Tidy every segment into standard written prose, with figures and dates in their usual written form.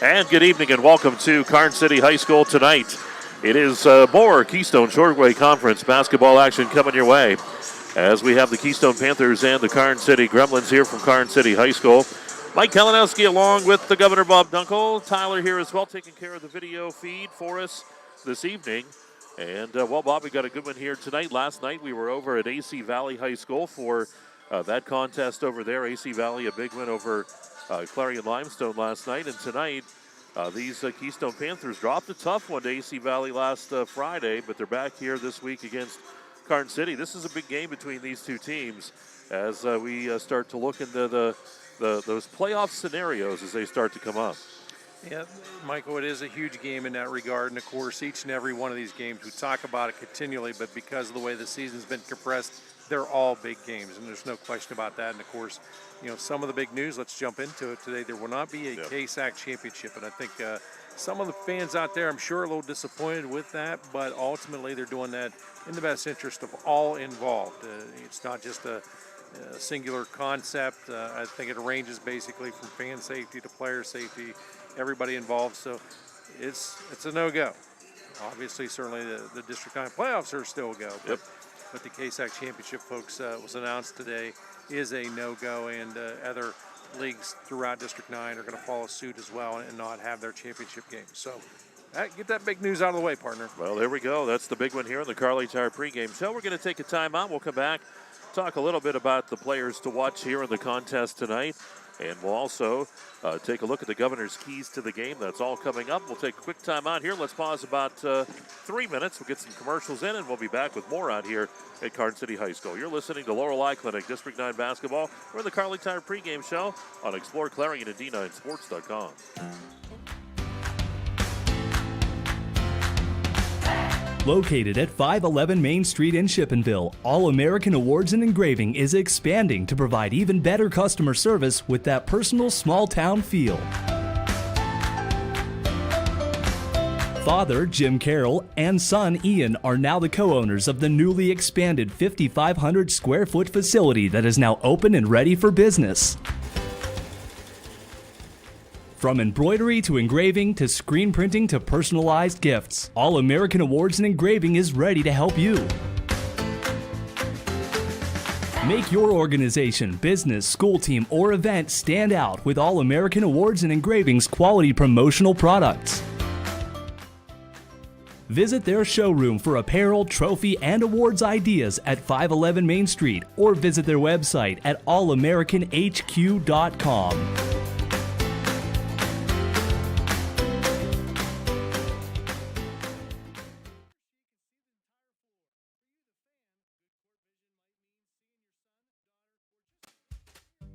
And good evening and welcome to Karns City High School tonight. It is more Keystone Shortway Conference basketball action coming your way as we have the Keystone Panthers and the Karns City Gremlins here from Karns City High School. Mike Kalinowski along with the Governor Bob Dunkel. Tyler here as well, taking care of the video feed for us this evening. And, Bob, we got a good one here tonight. Last night we were over at AC Valley High School for that contest over there. AC Valley, a big win over Clarion Limestone last night. And tonight, these Keystone Panthers dropped a tough one to AC Valley last Friday, but they're back here this week against Karns City. This is a big game between these two teams as we start to look into those playoff scenarios as they start to come up. Yeah, Michael, it is a huge game in that regard. And, of course, each and every one of these games, we talk about it continually, but because of the way the season's been compressed, they're all big games, and there's no question about that. And, of course, you know, some of the big news, let's jump into it today. There will not be a KSAC championship, and I think some of the fans out there, I'm sure, are a little disappointed with that, but ultimately they're doing that in the best interest of all involved. It's not just a singular concept. I think it ranges basically from fan safety to player safety, everybody involved, so it's a no-go. Obviously, certainly the District 9 playoffs are still a go, but the KSAC championship, folks, was announced today, is a no-go, and other leagues throughout District 9 are going to follow suit as well and not have their championship game. So get that big news out of the way, partner. Well, there we go. That's the big one here in the Carly Tire pregame show. We're going to take a timeout. We'll come back, talk a little bit about the players to watch here in the contest tonight. And we'll also take a look at the governor's keys to the game. That's all coming up. We'll take a quick time out here. Let's pause about 3 minutes. We'll get some commercials in, and we'll be back with more out here at Karns City High School. You're listening to Laurel Eye Clinic, District 9 basketball. We're in the Carly Tire pregame show on exploreClarion and D9Sports.com. Located at 511 Main Street in Shippenville, All American Awards and Engraving is expanding to provide even better customer service with that personal small-town feel. Father, Jim Carroll, and son, Ian, are now the co-owners of the newly expanded 5,500 square foot facility that is now open and ready for business. From embroidery to engraving to screen printing to personalized gifts, All American Awards and Engraving is ready to help you. Make your organization, business, school team, or event stand out with All American Awards and Engraving's quality promotional products. Visit their showroom for apparel, trophy, and awards ideas at 511 Main Street or visit their website at allamericanhq.com.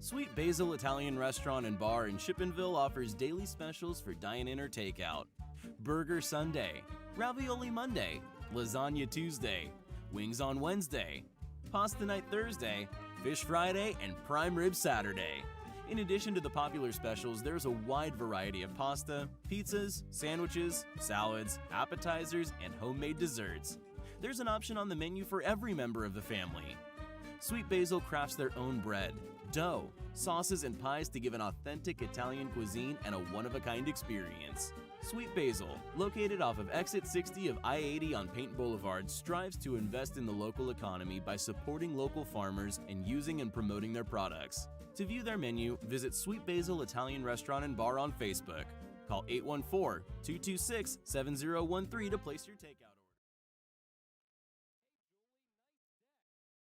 Sweet Basil Italian Restaurant and Bar in Shippenville offers daily specials for dine-in or takeout. Burger Sunday, Ravioli Monday, Lasagna Tuesday, Wings on Wednesday, Pasta Night Thursday, Fish Friday, and Prime Rib Saturday. In addition to the popular specials, there's a wide variety of pasta, pizzas, sandwiches, salads, appetizers, and homemade desserts. There's an option on the menu for every member of the family. Sweet Basil crafts their own bread, dough, sauces, and pies to give an authentic Italian cuisine and a one-of-a-kind experience. Sweet Basil, located off of exit 60 of I-80 on Paint Boulevard, strives to invest in the local economy by supporting local farmers and using and promoting their products. To view their menu, visit Sweet Basil Italian Restaurant and Bar on Facebook. Call 814-226-7013 to place your takeout.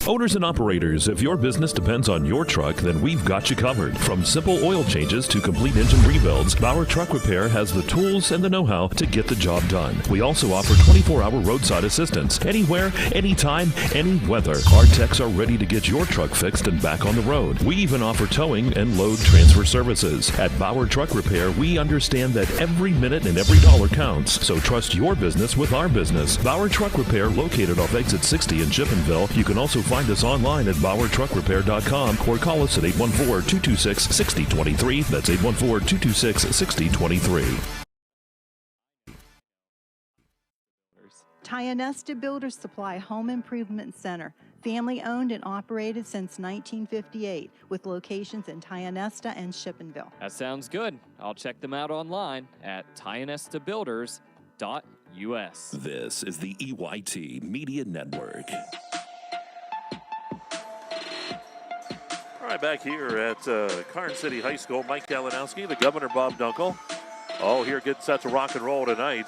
Owners and operators, if your business depends on your truck, then we've got you covered. From simple oil changes to complete engine rebuilds, Bauer Truck Repair has the tools and the know-how to get the job done. We also offer 24-hour roadside assistance. Anywhere, anytime, any weather. Our techs are ready to get your truck fixed and back on the road. We even offer towing and load transfer services. At Bauer Truck Repair, we understand that every minute and every dollar counts. So trust your business with our business. Bauer Truck Repair, located off exit 60 in Shippenville. You can also find us online at exploreClarion.com or call us at 814-226-6023. That's 814-226-6023. Tianesta Builder Supply Home Improvement Center, Family owned and operated since 1958 with locations in Tionesta and Shippensville. That sounds good. I'll check them out online at tionestabuilders.us. This is the EYT Media Network. All right, back here at Karns City High School, Mike Kalinowski, the governor, Bob Dunkel. All here getting set to rock and roll tonight.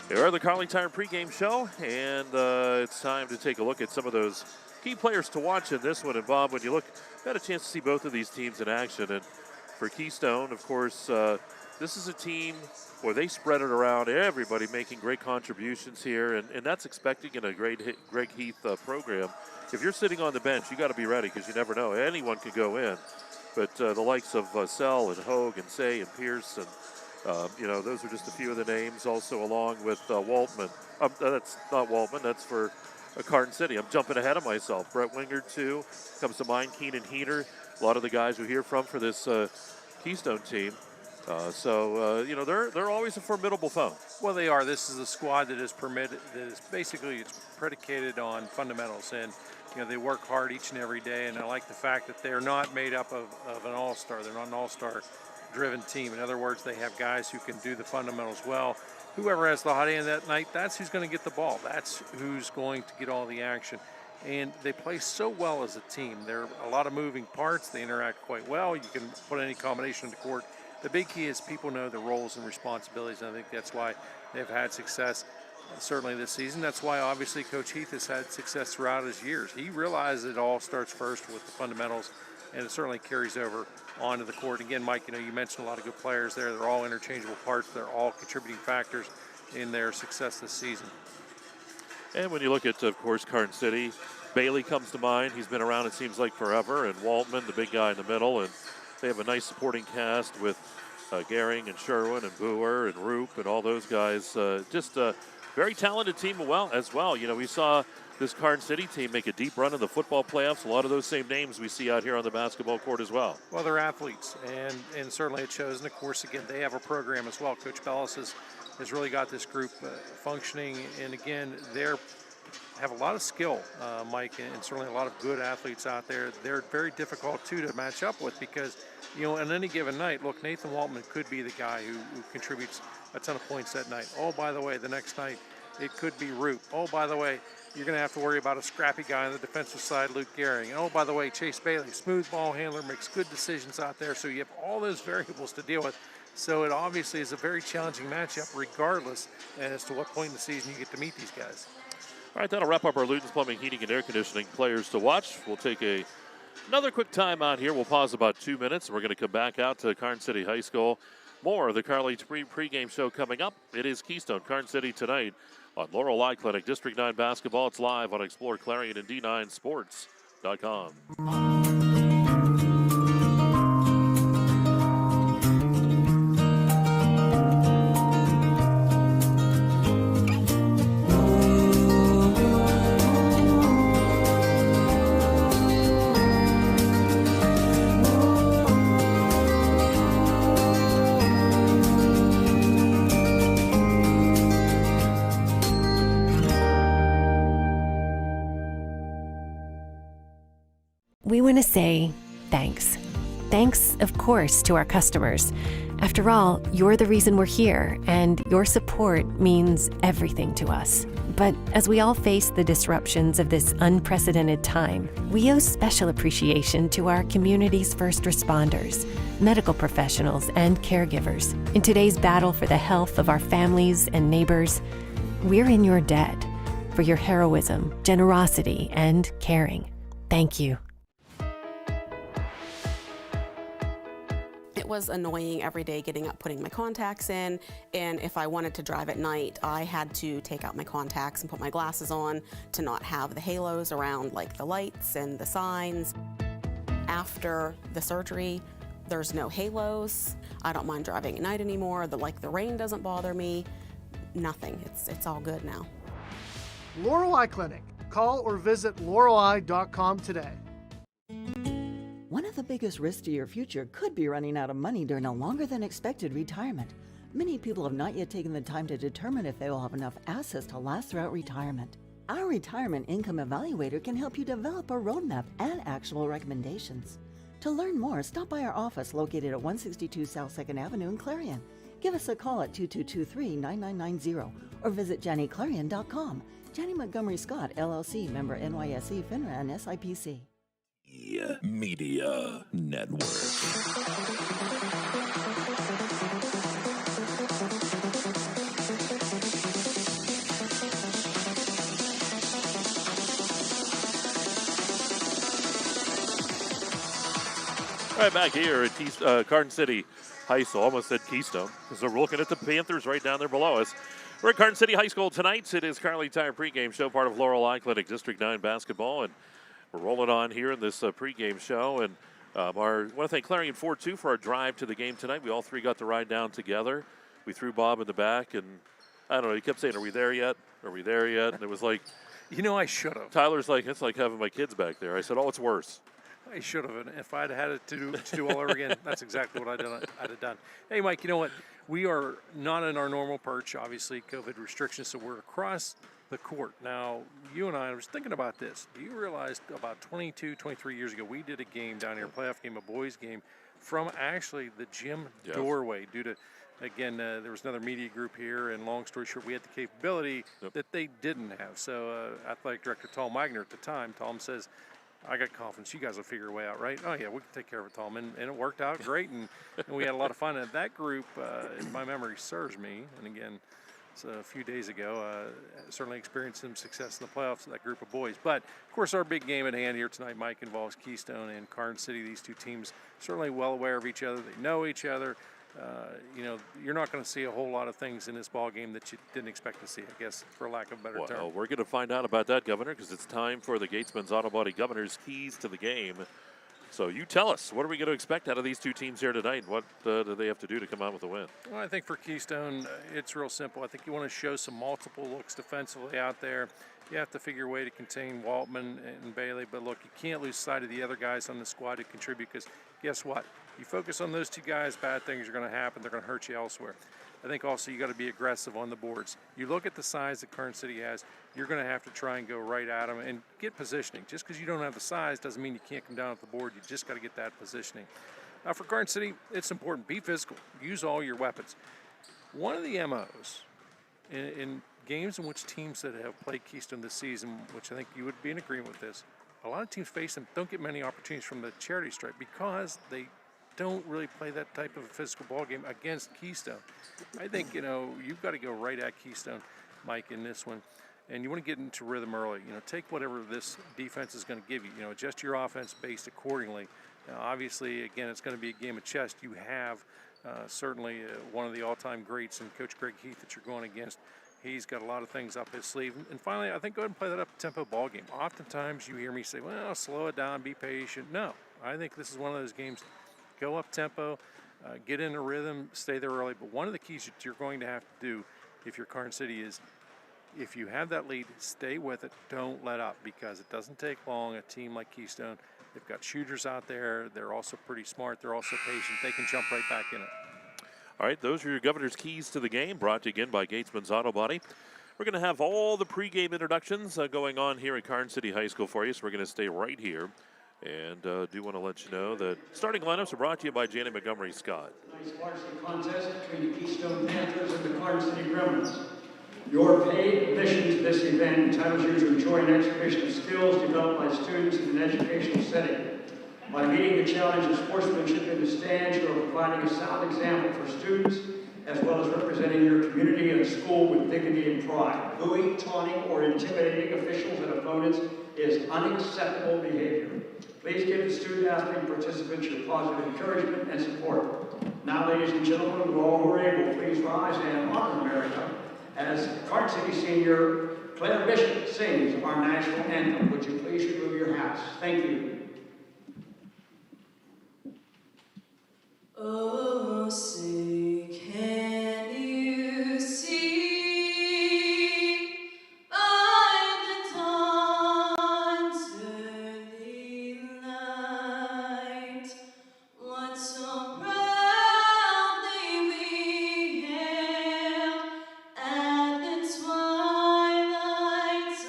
Here are the Carly Tire pregame show, and it's time to take a look at some of those key players to watch in this one. And Bob, when you look, got a chance to see both of these teams in action. And for Keystone, of course, this is a team where they spread it around, everybody making great contributions here, and that's expecting in a Greg Heath program. If you're sitting on the bench, you got to be ready because you never know. Anyone could go in. But the likes of Sell and Hogue and Say and Pierce and those are just a few of the names, also along with Waltman. That's not Waltman, that's for Karns City. I'm jumping ahead of myself. Brett Wingard, too, comes to mind. Keenan Heater, a lot of the guys we hear from for this Keystone team. They're always a formidable foe. Well, they are. This is a squad that is basically predicated on fundamentals, and they work hard each and every day. And I like the fact that they're not made up of an all-star. They're not an all-star driven team. In other words, they have guys who can do the fundamentals well. Whoever has the hot hand that night, that's who's going to get the ball. That's who's going to get all the action. And they play so well as a team. There are a lot of moving parts. They interact quite well. You can put any combination on the court. The big key is people know their roles and responsibilities, and I think that's why they've had success certainly this season. That's why obviously Coach Heath has had success throughout his years. He realized it all starts first with the fundamentals, and it certainly carries over onto the court. Again, Mike, you mentioned a lot of good players there. They're all interchangeable parts. They're all contributing factors in their success this season. And when you look at, of course, Karns City, Bailey comes to mind. He's been around, it seems like, forever. And Waltman, the big guy in the middle. And they have a nice supporting cast with Gehring and Sherwin and Boer and Roop and all those guys. Just a very talented team as well. We saw this Karns City team make a deep run in the football playoffs. A lot of those same names we see out here on the basketball court as well. Well, they're athletes, and certainly it shows. And, of course, again, they have a program as well. Coach Bellis has really got this group functioning. And, again, they have a lot of skill, Mike, and certainly a lot of good athletes out there. They're very difficult, too, to match up with because, on any given night, look, Nathan Waltman could be the guy who contributes a ton of points that night. Oh, by the way, the next night it could be Roop. Oh, by the way, you're going to have to worry about a scrappy guy on the defensive side, Luke Gehring. And, oh, by the way, Chase Bailey, smooth ball handler, makes good decisions out there. So you have all those variables to deal with. So it obviously is a very challenging matchup regardless as to what point in the season you get to meet these guys. All right, that'll wrap up our Luton's Plumbing, Heating, and Air Conditioning players to watch. We'll take another quick time out here. We'll pause about 2 minutes. We're going to come back out to Karns City High School. More of the Carly pregame show coming up. It is Keystone, Karns City tonight on Laurel Eye Clinic, District 9 basketball. It's live on exploreClarion and D9Sports.com. We want to say thanks. Thanks, of course, to our customers. After all, you're the reason we're here, and your support means everything to us. But as we all face the disruptions of this unprecedented time, we owe special appreciation to our community's first responders, medical professionals, and caregivers. In today's battle for the health of our families and neighbors, we're in your debt for your heroism, generosity, and caring. Thank you. It was annoying every day getting up, putting my contacts in, and if I wanted to drive at night, I had to take out my contacts and put my glasses on to not have the halos around like the lights and the signs. After the surgery, there's no halos. I don't mind driving at night anymore. The rain doesn't bother me. Nothing. It's all good now. Laurel Eye Clinic. Call or visit laureleye.com today. One of the biggest risks to your future could be running out of money during a longer than expected retirement. Many people have not yet taken the time to determine if they will have enough assets to last throughout retirement. Our retirement income evaluator can help you develop a roadmap and actual recommendations. To learn more, stop by our office located at 162 South 2nd Avenue in Clarion. Give us a call at 2223-9990 or visit JannyClarion.com. Janney Montgomery Scott, LLC, member NYSE, FINRA, and SIPC. Media Network. All right, back here at Karns City High School. Almost said Keystone because we're looking at the Panthers right down there below us. We're at Karns City High School tonight. It is Carly Tire pregame show, part of Laurel Clinic District 9 basketball, and we're rolling on here in this pregame show. And I want to thank Clarion 4-2 for our drive to the game tonight. We all three got to ride down together. We threw Bob in the back, and I don't know. He kept saying, "Are we there yet? Are we there yet?" And it was like, I should have. Tyler's like, "It's like having my kids back there." I said, "Oh, it's worse." I should have. And if I'd had it to do all over again, that's exactly what I'd have done. Hey, Mike, you know what? We are not in our normal perch, obviously, COVID restrictions, so we're across the court. Now, you and I was thinking about this. Do you realize about 22, 23 years ago, we did a game down here, a playoff game, a boys game, from actually the gym doorway due to, again, there was another media group here, and long story short, we had the capability that they didn't have. So athletic director Tom Wagner at the time, Tom says, I got confidence. You guys will figure a way out, right? Oh, yeah, we can take care of it, Tom. And it worked out great, and we had a lot of fun. And that group, if my memory serves me, and again, it's a few days ago, certainly experienced some success in the playoffs with that group of boys. But, of course, our big game at hand here tonight, Mike, involves Keystone and Karns City. These two teams certainly well aware of each other. They know each other. You're not going to see a whole lot of things in this ball game that you didn't expect to see, I guess, for lack of a better term. Well, we're going to find out about that, Governor, because it's time for the Gatesman's Auto Body Governor's keys to the game. So you tell us, what are we going to expect out of these two teams here tonight? What do they have to do to come out with a win? Well, I think for Keystone, it's real simple. I think you want to show some multiple looks defensively out there. You have to figure a way to contain Waltman and Bailey, but look, you can't lose sight of the other guys on the squad to contribute, because guess what? You focus on those two guys, bad things are going to happen. They're going to hurt you elsewhere. I think also you got to be aggressive on the boards. You look at the size that Karns City has, you're going to have to try and go right at them and get positioning. Just because you don't have the size doesn't mean you can't come down at the board. You just got to get that positioning. Now for Karns City, it's important. Be physical. Use all your weapons. One of the MOs in games in which teams that have played Keystone this season, which I think you would be in agreement with this, a lot of teams face them, don't get many opportunities from the charity stripe because they don't really play that type of a physical ball game against Keystone. I think, you've got to go right at Keystone, Mike, in this one. And you want to get into rhythm early. Take whatever this defense is going to give you. Adjust your offense based accordingly. Now, obviously, again, it's going to be a game of chess. You have certainly one of the all-time greats in Coach Greg Heath that you're going against. He's got a lot of things up his sleeve. And finally, I think go ahead and play that up-tempo ball game. Oftentimes you hear me say, well, slow it down, be patient. No, I think this is one of those games. Go up-tempo, get in a rhythm, stay there early. But one of the keys that you're going to have to do if you're Karns City is if you have that lead, stay with it. Don't let up, because it doesn't take long. A team like Keystone, they've got shooters out there. They're also pretty smart. They're also patient. They can jump right back in it. All right, those are your Governor's keys to the game, brought to you again by Gatesman's Auto Body. We're going to have all the pregame introductions going on here at Karns City High School for you, so we're going to stay right here. And do want to let you know that starting lineups are brought to you by Janney Montgomery Scott. Nice varsity contest between the Keystone Panthers and the Karns City Gremlins. Your paid admission to this event entitles you to enjoy an exhibition of skills developed by students in an educational setting. By meeting the challenge of sportsmanship in the stands, you are providing a sound example for students, as well as representing your community and school with dignity and pride. Booing, taunting, or intimidating officials and opponents is unacceptable behavior. Please give the student-athlete participants your positive encouragement and support. Now, ladies and gentlemen, to all who are able, please rise and honor America as Karns City senior Claire Bishop sings our national anthem. Would you please remove your hats? Thank you. Oh, say, can you see by the dawn's early light what so proudly we hailed at the twilight's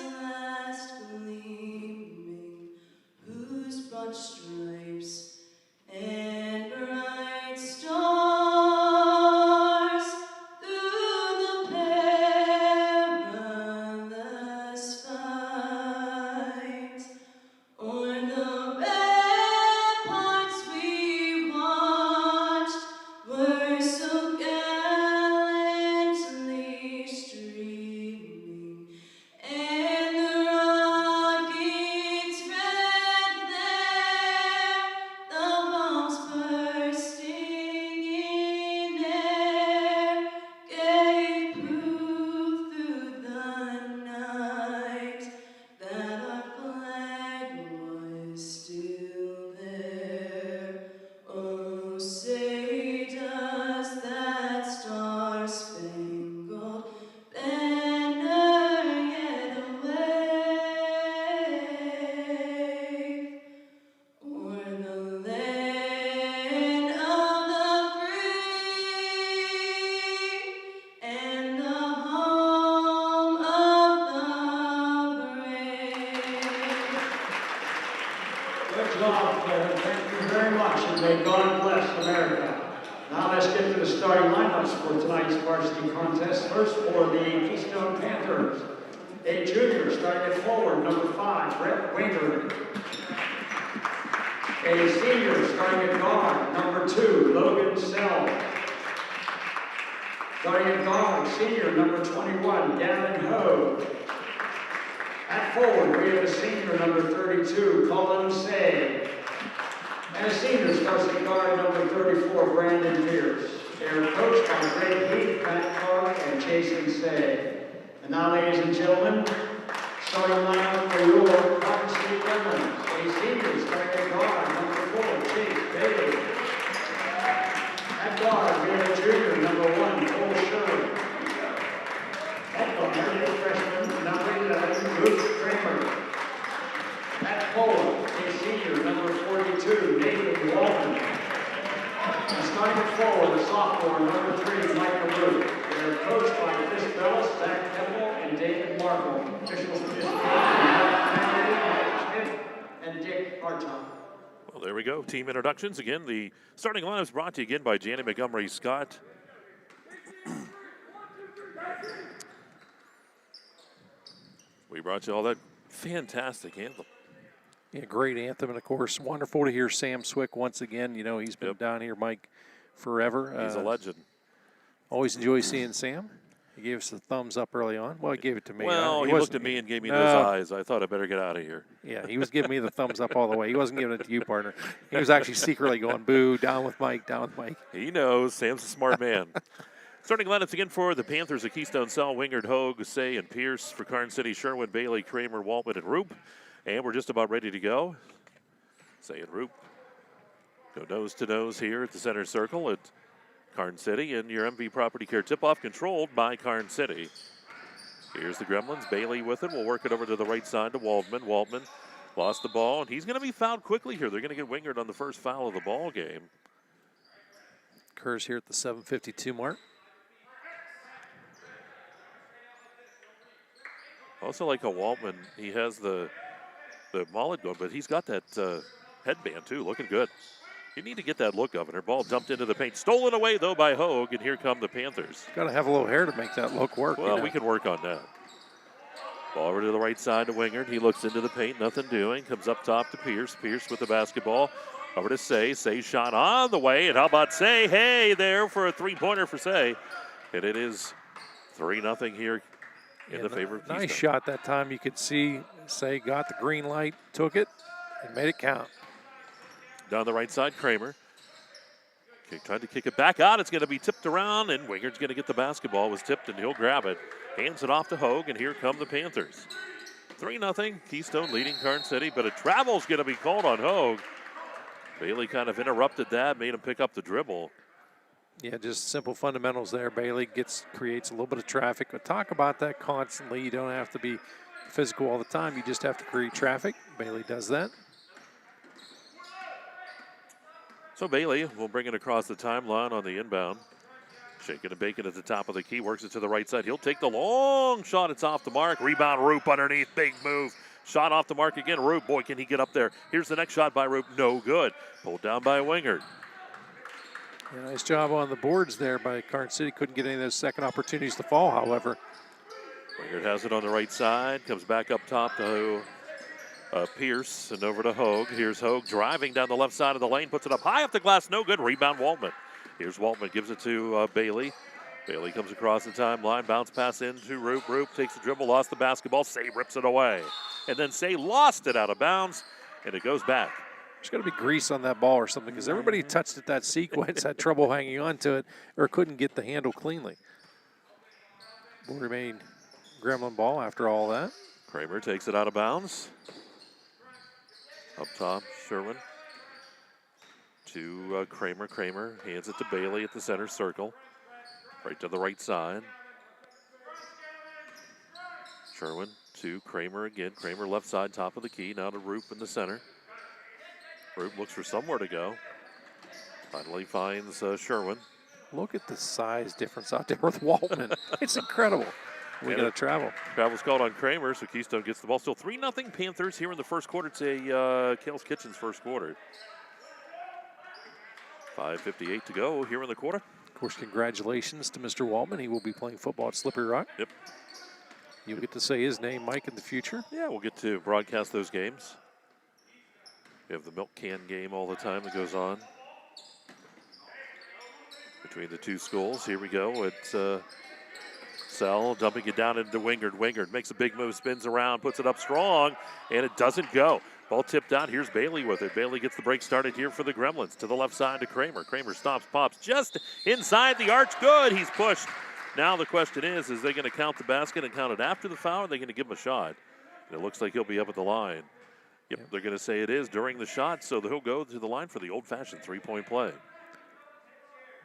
God bless America. Now let's get to the starting lineups for tonight's varsity contest. First for the Keystone Panthers. A junior starting at forward, number 5, Brett Winger. A senior starting at guard, number 2, Logan Sell. Starting at guard, senior, number 21, Gavin Ho. At forward, we have a senior, number 32, Colin Say. And a senior starts at guard, number 34, Brandon Pierce. They are coached by Greg Heath, Pat Clark, and Jason Say. And now, ladies and gentlemen, starting lineup for your Karns City Gremlins. A senior starting at guard, number 4, Chase Bailey. At guard, we have a junior, number 1, Cole Sherman. At guard, we have a freshman, number 11, Luke Kramer. At forward, a senior, number 42, Nathan Walton. And starting at forward, a sophomore, number 3, Michael Root. They are coached by Chris Bellis, Zach Temple, and David Markle. Officials participating Mike Smith and Dick Hartog. Well, there we go. Team introductions. Again, the starting lineup is brought to you again by Janet Montgomery Scott. We brought you all that fantastic anthem. Yeah, great anthem, and of course, wonderful to hear Sam Swick once again. You know, he's been down here, Mike, forever. He's a legend. Always enjoy seeing Sam. He gave us the thumbs up early on. Well, he gave it to me. Well, he looked at me and gave me those eyes. I thought I better get out of here. Yeah, he was giving me the thumbs up all the way. He wasn't giving it to you, partner. He was actually secretly going, boo, down with Mike, down with Mike. He knows. Sam's a smart man. Starting lineups again for the Panthers of Keystone, Sell, Wingard, Hogue, Say, and Pierce. For Karns City, Sherwin, Bailey, Kramer, Waltman, and Roop. And we're just about ready to go. Say and Roop go nose to nose here at the center circle at Karns City, and your MV Property Care tip-off controlled by Karns City. Here's the Gremlins. Bailey with it. We'll work it over to the right side to Waldman. Waldman lost the ball, and he's going to be fouled quickly here. They're going to get Wingard on the first foul of the ball game. Occurs here at the 7:52 mark. Also like a Waldman, he has the mullet going, but he's got that headband too, looking good. You need to get that look, Governor. Ball dumped into the paint. Stolen away, though, by Hogue, and here come the Panthers. Got to have a little hair to make that look work. Well, we can work on that. Ball over to the right side to Wingard. He looks into the paint, nothing doing. Comes up top to Pierce. Pierce with the basketball. Over to Say. Say shot on the way, and how about Say? Hey, there for a three-pointer for Say. And it is 3-0 here in the favor of Keystone. Nice shot that time. You could see Say got the green light, took it, and made it count. Down the right side, Kramer. Trying to kick it back out. It's going to be tipped around, and Wingard's going to get the basketball. It was tipped, and he'll grab it. Hands it off to Hogue, and here come the Panthers. 3-0. Keystone leading Karns City, but a travel's going to be called on Hogue. Bailey kind of interrupted that, made him pick up the dribble. Yeah, just simple fundamentals there. Bailey creates a little bit of traffic. But talk about that constantly. You don't have to be physical all the time. You just have to create traffic. Bailey does that. So Bailey will bring it across the timeline on the inbound. Shaking and baking at the top of the key. Works it to the right side. He'll take the long shot. It's off the mark. Rebound, Roop underneath. Big move. Shot off the mark again. Roop, boy, can he get up there. Here's the next shot by Roop. No good. Pulled down by Wingard. Yeah, nice job on the boards there by Karns City. Couldn't get any of those second opportunities to fall, however. Wingard has it on the right side. Comes back up top to Pierce and over to Hogue. Here's Hogue driving down the left side of the lane. Puts it up high up the glass. No good. Rebound, Waltman. Here's Waltman. Gives it to Bailey. Bailey comes across the timeline. Bounce pass into Roop. Roop takes the dribble. Lost the basketball. Say rips it away. And then Say lost it out of bounds. And it goes back. There's got to be grease on that ball or something because everybody who touched it that sequence had trouble hanging on to it or couldn't get the handle cleanly. Will remain Gremlin ball after all that. Kramer takes it out of bounds. Up top, Sherwin. To Kramer. Kramer hands it to Bailey at the center circle. Right to the right side. Sherwin to Kramer again. Kramer left side, top of the key. Now to Roop in the center. Roop looks for somewhere to go. Finally finds Sherwin. Look at the size difference out there with Waltman. It's incredible. We got to travel. Travel's called on Kramer, so Keystone gets the ball. Still 3-0 Panthers here in the first quarter. It's a Kale's Kitchen's first quarter. 5:58 to go here in the quarter. Of course, congratulations to Mr. Waltman. He will be playing football at Slippery Rock. Yep. You'll get to say his name, Mike, in the future. Yeah, we'll get to broadcast those games. We have the milk can game all the time that goes on between the two schools. Here we go. It's Sell dumping it down into Wingard. Wingard makes a big move, spins around, puts it up strong, and it doesn't go. Ball tipped out. Here's Bailey with it. Bailey gets the break started here for the Gremlins. To the left side to Kramer. Kramer stops, pops just inside the arch. Good. He's pushed. Now the question is they going to count the basket and count it after the foul, or are they going to give him a shot? And it looks like he'll be up at the line. Yep, they're going to say it is during the shot, so he'll go to the line for the old-fashioned three-point play.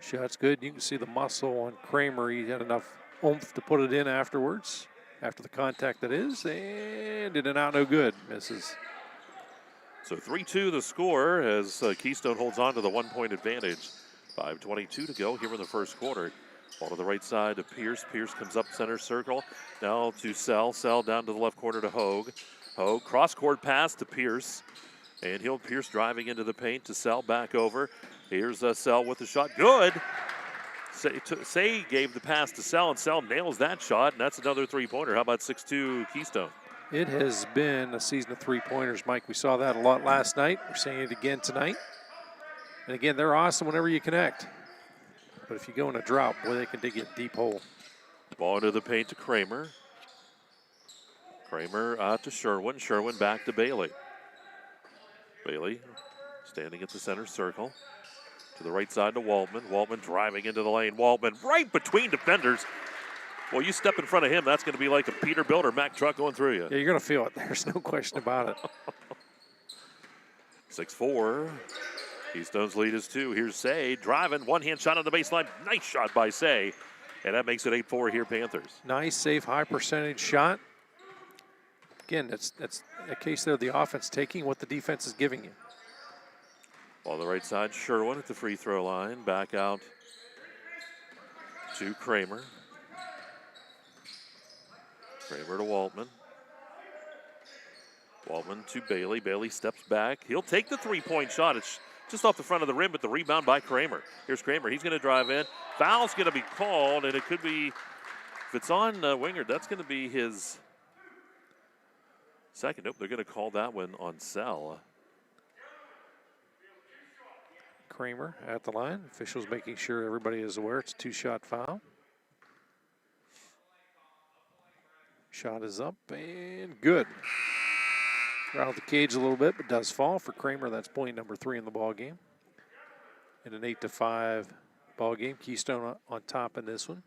Shot's good. You can see the muscle on Kramer. He had enough oomph to put it in afterwards, after the contact that is, and in and out, no good. Misses. So 3-2 the score as Keystone holds on to the 1-point advantage. 5:22 to go here in the first quarter. Ball to the right side to Pierce. Pierce comes up center circle. Now to Sell. Sell down to the left corner to Hogue. Hogue cross-court pass to Pierce. And Pierce driving into the paint to Sell back over. Here's Sell with the shot. Good. Say gave the pass to Sell, and Sell nails that shot, and that's another three-pointer. How about 6-2 Keystone? It has been a season of three-pointers, Mike. We saw that a lot last night. We're seeing it again tonight. And again, they're awesome whenever you connect. But if you go in a drought, boy, they can dig you a deep hole. Ball into the paint to Kramer. Kramer out to Sherwin. Sherwin back to Bailey. Bailey standing at the center circle. To the right side to Waltman. Waltman driving into the lane. Waltman right between defenders. Well, you step in front of him, that's going to be like a Peterbilt or Mack truck going through you. Yeah, you're going to feel it. There's no question about it. 6-4. Keystone's lead is 2. Here's Say driving. One-hand shot on the baseline. Nice shot by Say. And that makes it 8-4 here, Panthers. Nice, safe, high-percentage shot. Again, that's a case there of the offense taking what the defense is giving you. On the right side, Sherwin at the free throw line. Back out to Kramer. Kramer to Waltman. Waltman to Bailey. Bailey steps back. He'll take the three-point shot. It's just off the front of the rim, but the rebound by Kramer. Here's Kramer. He's going to drive in. Foul's going to be called, and it could be, if it's on Wingard, that's going to be his second. Nope, they're going to call that one on Sell. Kramer at the line. Officials making sure everybody is aware it's a two-shot foul. Shot is up and good. Around the cage a little bit, but does fall for Kramer. That's point number 3 in the ball game. In an 8-5 ball game, Keystone on top in this one.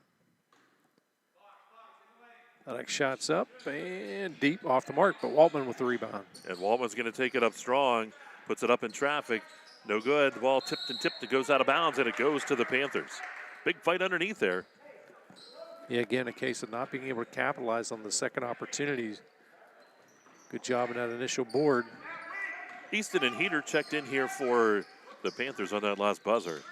The next shot's up and deep off the mark, but Waltman with the rebound. And Waltman's going to take it up strong, puts it up in traffic. No good. Ball tipped and tipped. It goes out of bounds, and it goes to the Panthers. Big fight underneath there. Yeah, again, a case of not being able to capitalize on the second opportunities. Good job in that initial board. Easton and Heater checked in here for the Panthers on that last buzzer.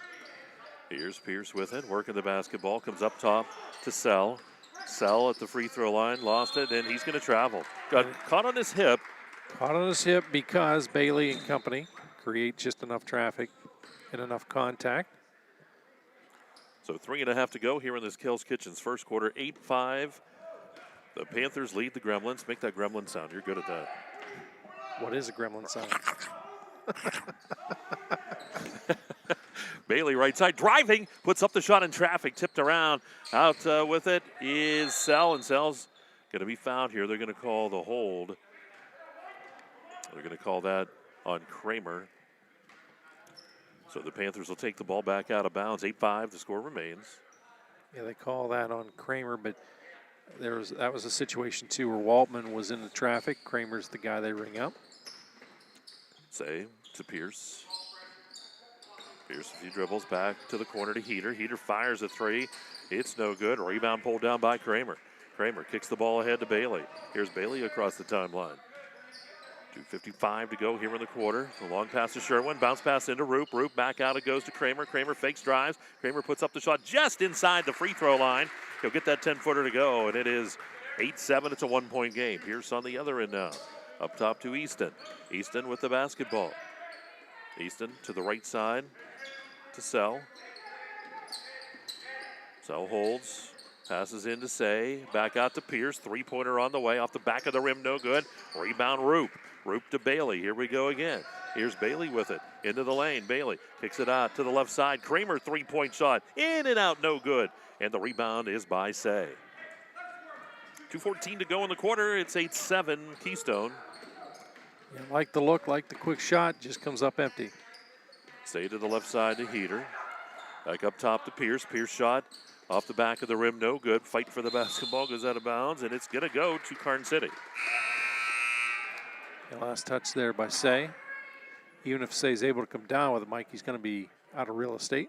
Here's Pierce with it, working the basketball. Comes up top to Sell. Sell at the free throw line, lost it, and he's going to travel. Got caught on his hip. Caught on his hip because Bailey and company create just enough traffic and enough contact. So 3.5 to go here in this Kells Kitchens first quarter, 8-5. The Panthers lead the Gremlins. Make that Gremlin sound. You're good at that. What is a Gremlin sound? Bailey right side driving, puts up the shot in traffic, tipped around. Out with it is Sell, and Sell's going to be fouled here. They're going to call the hold. They're going to call that on Kramer. So the Panthers will take the ball back out of bounds. 8-5, the score remains. Yeah, they call that on Kramer, but that was a situation too where Waltman was in the traffic. Kramer's the guy they ring up. Say to Pierce. Pierce, a few dribbles back to the corner to Heater. Heater fires a three. It's no good. Rebound pulled down by Kramer. Kramer kicks the ball ahead to Bailey. Here's Bailey across the timeline. 2:55 to go here in the quarter. The long pass to Sherwin. Bounce pass into Roop. Roop back out. It goes to Kramer. Kramer fakes drives. Kramer puts up the shot just inside the free throw line. He'll get that 10-footer to go, and it is 8-7. It's a one-point game. Pierce on the other end now. Up top to Easton. Easton with the basketball. Easton to the right side to Sell. Sell holds, passes in to Say, back out to Pierce. Three-pointer on the way, off the back of the rim, no good. Rebound Roop. Roop to Bailey. Here we go again. Here's Bailey with it. Into the lane. Bailey kicks it out to the left side. Kramer, three-point shot. In and out, no good. And the rebound is by Say. 2:14 to go in the quarter. It's 8-7 Keystone. Yeah, like the look, like the quick shot, just comes up empty. Say to the left side to Heater. Back up top to Pierce. Pierce shot off the back of the rim, no good. Fight for the basketball, goes out of bounds, and it's going to go to Karns City. The last touch there by Say. Even if Say's able to come down with it, Mike, he's going to be out of real estate.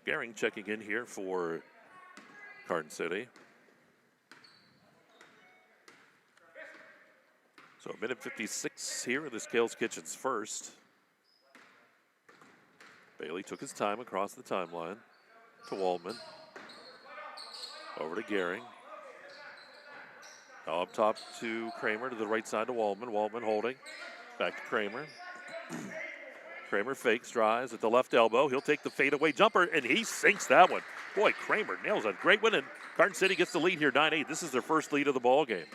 Gehring checking in here for Karns City. So a minute 56 here in the Scales Kitchens first. Bailey took his time across the timeline to Waldman. Over to Gehring. Now up top to Kramer, to the right side to Waldman. Waldman holding. Back to Kramer. Kramer fakes, drives at the left elbow. He'll take the fadeaway jumper, and he sinks that one. Boy, Kramer nails a great one, and Karns City gets the lead here, 9-8. This is their first lead of the ball game.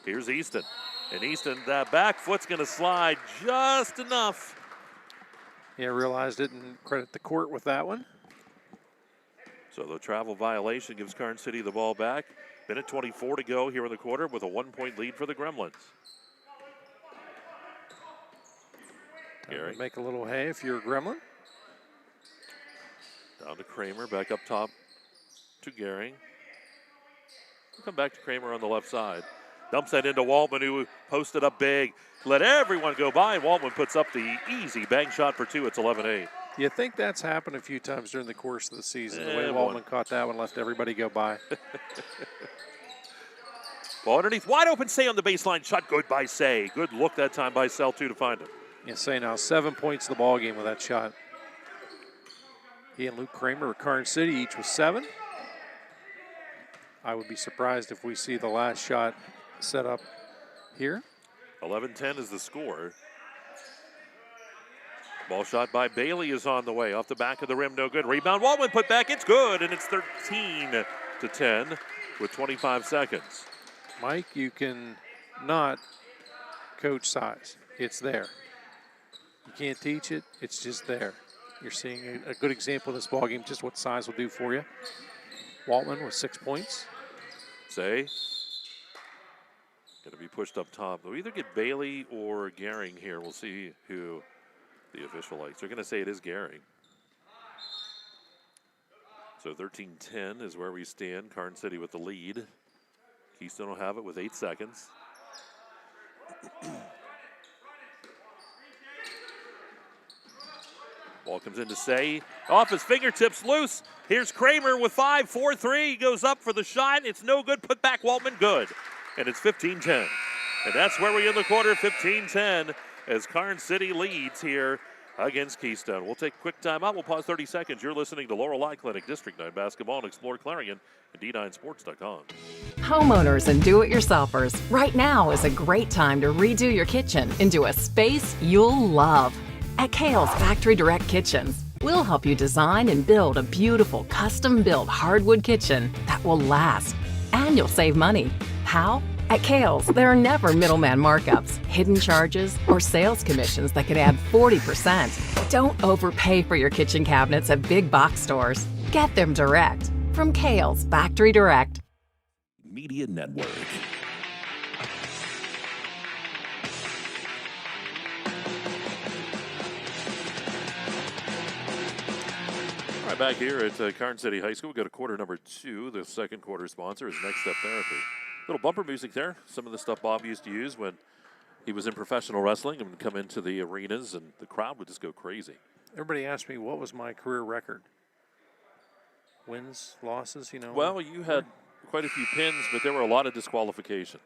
Here's Easton. And Easton, that back foot's going to slide just enough. Yeah, realized it and credit the court with that one. So the travel violation gives Karns City the ball back. Minute 24 to go here in the quarter with a 1-point lead for the Gremlins. Gehring. Make a little hay if you're a Gremlin. Down to Kramer, back up top to Gehring. We'll come back to Kramer on the left side. Dumps that into Waldman, who posted up big. Let everyone go by. Waldman puts up the easy bang shot for two. It's 11-8. You think that's happened a few times during the course of the season, the way Waldman caught that one, left everybody go by. Ball underneath, wide open, Say on the baseline. Shot good by Say. Good look that time by Sell, too, to find him. Yeah, Say now 7 points in the ball game with that shot. He and Luke Kramer of Karns City, each with 7. I would be surprised if we see the last shot set up here. 11-10 is the score. Ball shot by Bailey is on the way. Off the back of the rim, no good. Rebound, Waldman put back, it's good, and it's 13-10 with 25 seconds. Mike, you can not coach size. It's there. You can't teach it, it's just there. You're seeing a good example of this ballgame, just what size will do for you. Waldman with 6 points. Say. Going to be pushed up top. They'll either get Bailey or Gehring here. We'll see who the official likes. They're going to say it is Gehring. So 13-10 is where we stand. Karns City with the lead. Keystone will have it with 8 seconds. Ball comes in to Say. Off his fingertips, loose. Here's Kramer with 5, 4-3. He goes up for the shot. It's no good. Put back Waldman, good. And it's 15-10. And that's where we end the quarter, 15-10, as Karns City leads here against Keystone. We'll take a quick timeout. We'll pause 30 seconds. You're listening to Lorelei Clinic District 9 Basketball and Explore Clarion and D9Sports.com. Homeowners and do-it-yourselfers, right now is a great time to redo your kitchen into a space you'll love. At Kale's Factory Direct Kitchens, we'll help you design and build a beautiful custom-built hardwood kitchen that will last. And you'll save money. How? At Kale's, there are never middleman markups, hidden charges, or sales commissions that could add 40%. Don't overpay for your kitchen cabinets at big box stores. Get them direct from Kale's Factory Direct. Media Network. All right, back here at Karns City High School, we go to quarter number 2. The second quarter sponsor is Next Step Therapy. Little bumper music there. Some of the stuff Bob used to use when he was in professional wrestling and would come into the arenas, and the crowd would just go crazy. Everybody asked me what was my career record. Wins, losses, you know. Well, you had quite a few pins, but there were a lot of disqualifications.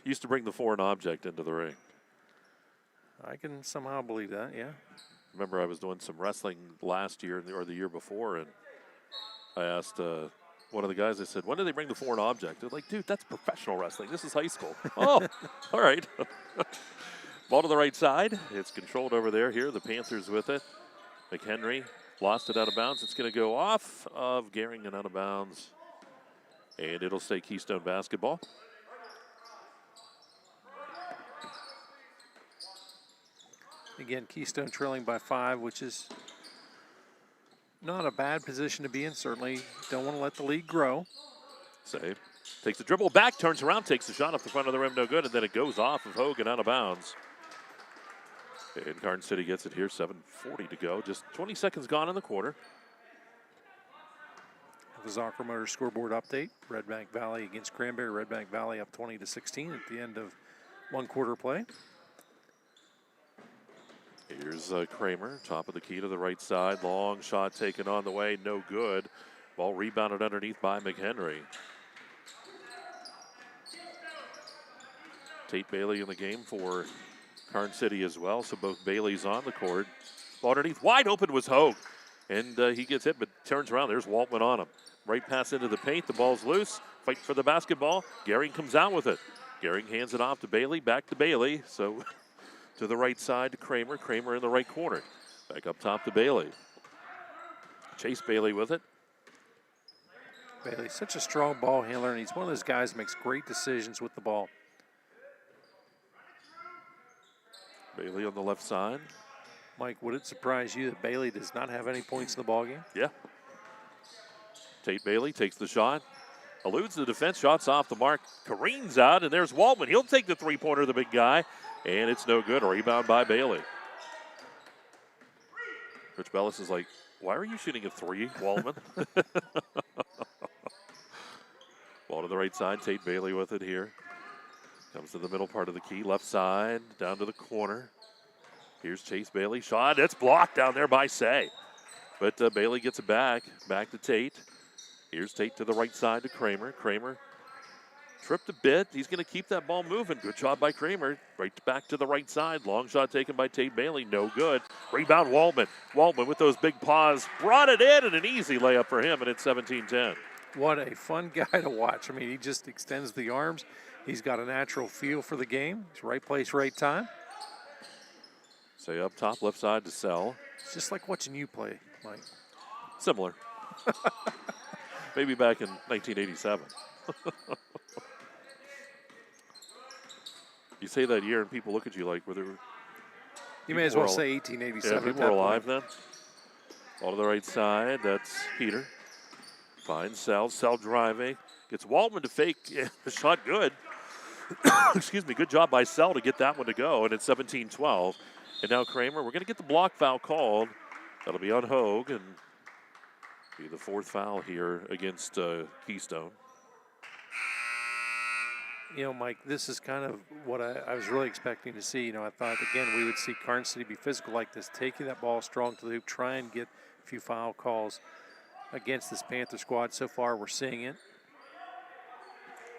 Used to bring the foreign object into the ring. I can somehow believe that, yeah. Remember, I was doing some wrestling last year or the year before, and I asked one of the guys, I said, when do they bring the foreign object? They're like, dude, that's professional wrestling. This is high school. Oh, all right. Ball to the right side. It's controlled over there. Here, the Panthers with it. McHenry lost it out of bounds. It's going to go off of Gehring and out of bounds. And it'll stay Keystone basketball. Again, Keystone trailing by 5, which is not a bad position to be in. Certainly don't want to let the lead grow. Save. Takes the dribble back, turns around, takes the shot off the front of the rim, no good, and then it goes off of Hogue and out of bounds. And Karns City gets it here, 7:40 to go. Just 20 seconds gone in the quarter. The Zocker Motor scoreboard update. Red Bank Valley against Cranberry. Red Bank Valley up 20-16 at the end of one quarter play. Here's Kramer, top of the key to the right side. Long shot taken on the way, no good. Ball rebounded underneath by McHenry. Tate Bailey in the game for Karns City as well, so both Baileys on the court. Ball underneath, wide open was Hogue. And he gets hit, but turns around. There's Waltman on him. Right pass into the paint. The ball's loose. Fight for the basketball. Gehring comes out with it. Gehring hands it off to Bailey. Back to Bailey. So to the right side to Kramer. Kramer in the right corner. Back up top to Bailey. Chase Bailey with it. Bailey's such a strong ball handler, and he's one of those guys that makes great decisions with the ball. Bailey on the left side. Mike, would it surprise you that Bailey does not have any points in the ballgame? Yeah. Tate Bailey takes the shot. Eludes the defense. Shots off the mark. Careens out, and there's Waltman. He'll take the three-pointer, the big guy. And it's no good. A rebound by Bailey. Rich Bellis is like, why are you shooting a three, Waltman? Ball to the right side. Tate Bailey with it here. Comes to the middle part of the key. Left side. Down to the corner. Here's Chase Bailey. Shot. It's blocked down there by Say. But Bailey gets it back. Back to Tate. Here's Tate to the right side to Kramer. Kramer tripped a bit. He's going to keep that ball moving. Good shot by Kramer. Right back to the right side. Long shot taken by Tate Bailey. No good. Rebound Waltman. Waltman with those big paws. Brought it in, and an easy layup for him, and it's 17-10. What a fun guy to watch. I mean, he just extends the arms. He's got a natural feel for the game. He's right place, right time. Say up top, left side to Sell. It's just like watching you play, Mike. Similar. Maybe back in 1987. You say that year and people look at you like, were there... You may as well say 1887. Yeah, people were alive then. All to the right side, that's Peter. Finds Sell. Sell driving. Gets Waltman to fake. Yeah, the shot good. Excuse me, good job by Sell to get that one to go, and it's 17-12. And now Kramer, we're going to get the block foul called. That'll be on Hogue, and be the fourth foul here against Keystone. You know, Mike, this is kind of what I was really expecting to see. You know, I thought, again, we would see Karns City be physical like this, taking that ball strong to the hoop, try and get a few foul calls against this Panther squad. So far, we're seeing it.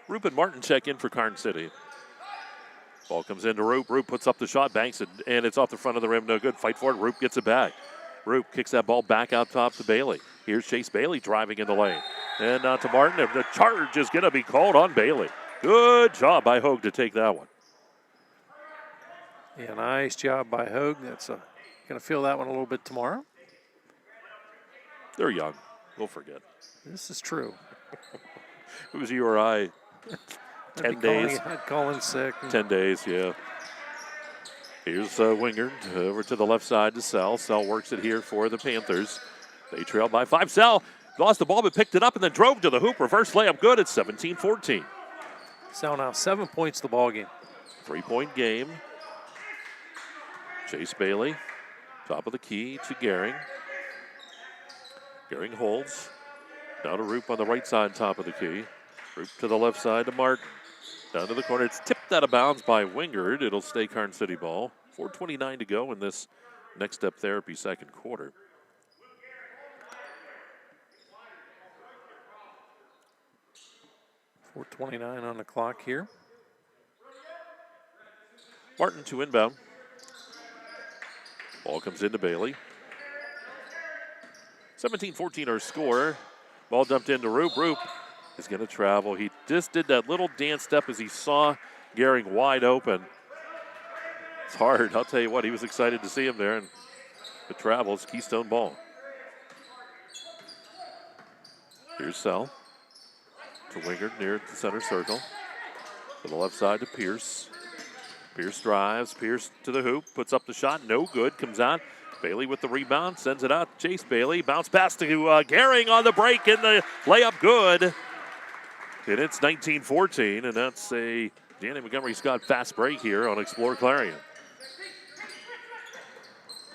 Roop and Martin check in for Karns City. Ball comes into Roop. Roop puts up the shot, banks it, and it's off the front of the rim. No good. Fight for it. Roop gets it back. Roop kicks that ball back out top to Bailey. Here's Chase Bailey driving in the lane. And to Martin. The charge is going to be called on Bailey. Good job by Hogue to take that one. Yeah, nice job by Hogue. That's going to feel that one a little bit tomorrow. They're young. We'll forget. This is true. It was you or I. 10 days. I'd call in sick. 10 days, yeah. Here's Wingard over to the left side to Sell. Sell works it here for the Panthers. They trail by 5. Sell lost the ball but picked it up and then drove to the hoop. Reverse layup good. It's 17-14. Sell now 7 points the ball game. 3-point game. Chase Bailey, top of the key to Gehring. Gehring holds. Now to Roop on the right side, top of the key. Roop to the left side to Martin. Down to the corner. It's tipped out of bounds by Wingard. It'll stay Karns City ball. 4:29 to go in this next step therapy second quarter. .429 on the clock here. Martin to inbound. Ball comes into Bailey. 17-14 our score. Ball dumped into Roop. Roop is going to travel. He just did that little dance step as he saw Gehring wide open. It's hard. I'll tell you what, he was excited to see him there, and it travels. Keystone ball. Here's Sell to Wingard near the center circle. To the left side to Pierce. Pierce drives. Pierce to the hoop. Puts up the shot. No good. Comes out. Bailey with the rebound. Sends it out. Chase Bailey. Bounce pass to Gehring on the break. And the layup good. And it's 19-14. And that's a Danny Montgomery Scott fast break here on Explore Clarion.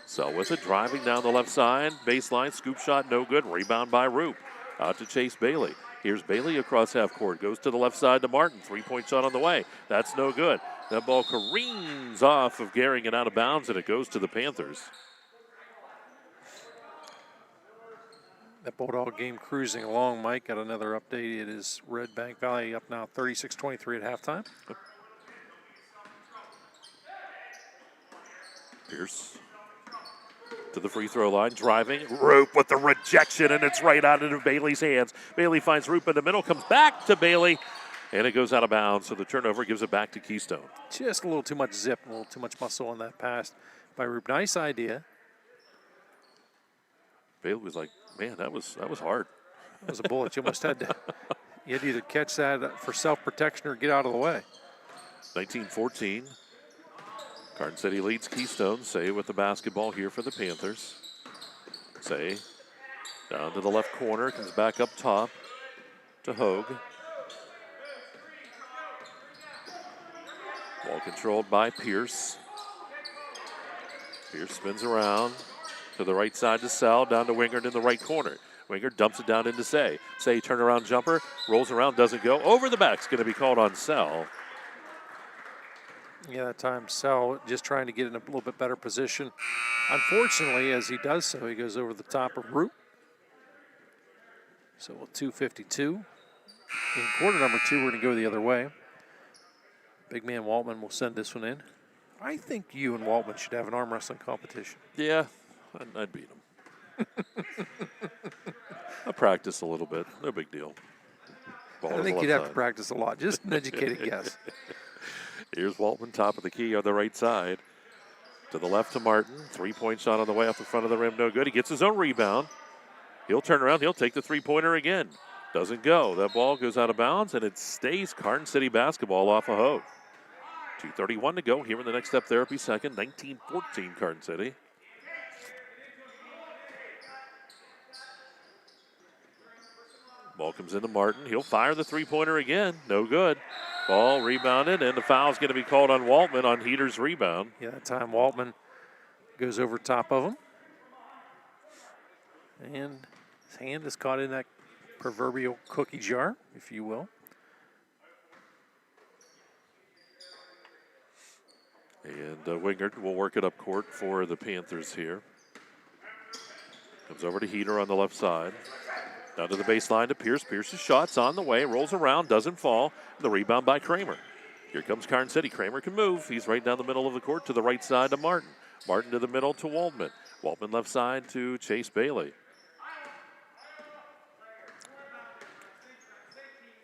So with it. Driving down the left side. Baseline. Scoop shot. No good. Rebound by Roop. Out to Chase Bailey. Here's Bailey across half court. Goes to the left side to Martin. 3-point shot on the way. That's no good. That ball careens off of Gehring and out of bounds, and it goes to the Panthers. That Bulldog game cruising along, Mike. Got another update. It is Red Bank Valley up now 36-23 at halftime. Pierce to the free throw line, driving. Roop with the rejection, and it's right out into Bailey's hands. Bailey finds Roop in the middle, comes back to Bailey, and it goes out of bounds. So the turnover gives it back to Keystone. Just a little too much zip, a little too much muscle on that pass by Roop. Nice idea. Bailey was like, man, that was hard. That was a bullet. You almost had to. You had to either catch that for self-protection or get out of the way. 19-14. Karns City leads Keystone. Say with the basketball here for the Panthers. Say down to the left corner, comes back up top to Hogue. Ball controlled by Pierce. Pierce spins around to the right side to Sell, down to Wingard in the right corner. Wingard dumps it down into Say. Say turnaround jumper, rolls around, doesn't go. Over the back's going to be called on Sell. Yeah, that time Sell just trying to get in a little bit better position. Unfortunately, as he does so, he goes over the top of Roop. So with 2:52 in quarter number 2, we're going to go the other way. Big man Waltman will send this one in. I think you and Waltman should have an arm wrestling competition. Yeah, I'd beat him. I practice a little bit. No big deal. Ball I think you'd have to practice a lot. Just an educated guess. Here's Waltman, top of the key on the right side. To the left to Martin. 3-point shot on the way off the front of the rim. No good. He gets his own rebound. He'll turn around. He'll take the three-pointer again. Doesn't go. That ball goes out of bounds, and it stays Karns City basketball off a Hogue. 2:31 to go here in the Next Step Therapy second. 19-14 Karns City. Ball comes into Martin. He'll fire the three-pointer again. No good. Ball rebounded, and the foul's going to be called on Waltman on Heater's rebound. Yeah, that time Waltman goes over top of him. And his hand is caught in that proverbial cookie jar, if you will. And Wingard will work it up court for the Panthers here. Comes over to Heater on the left side. Down to the baseline to Pierce. Pierce's shot's on the way, rolls around, doesn't fall. The rebound by Kramer. Here comes Karns City. Kramer can move. He's right down the middle of the court to the right side to Martin. Martin to the middle to Waltman. Waltman left side to Chase Bailey.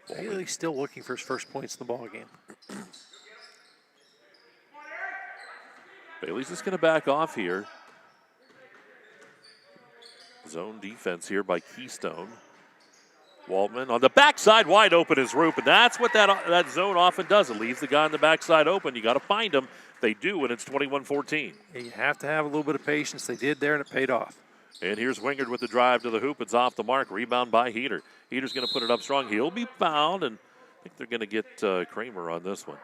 Bailey's still looking for his first points in the ball game. Bailey's just going to back off here. Zone defense here by Keystone. Waltman on the backside, wide open is Roop, and that's what that zone often does. It leaves the guy on the backside open. You got to find him. They do, and it's 21-14. You have to have a little bit of patience. They did there, and it paid off. And here's Wingard with the drive to the hoop. It's off the mark. Rebound by Heater. Heater's going to put it up strong. He'll be fouled, and I think they're going to get Kramer on this one.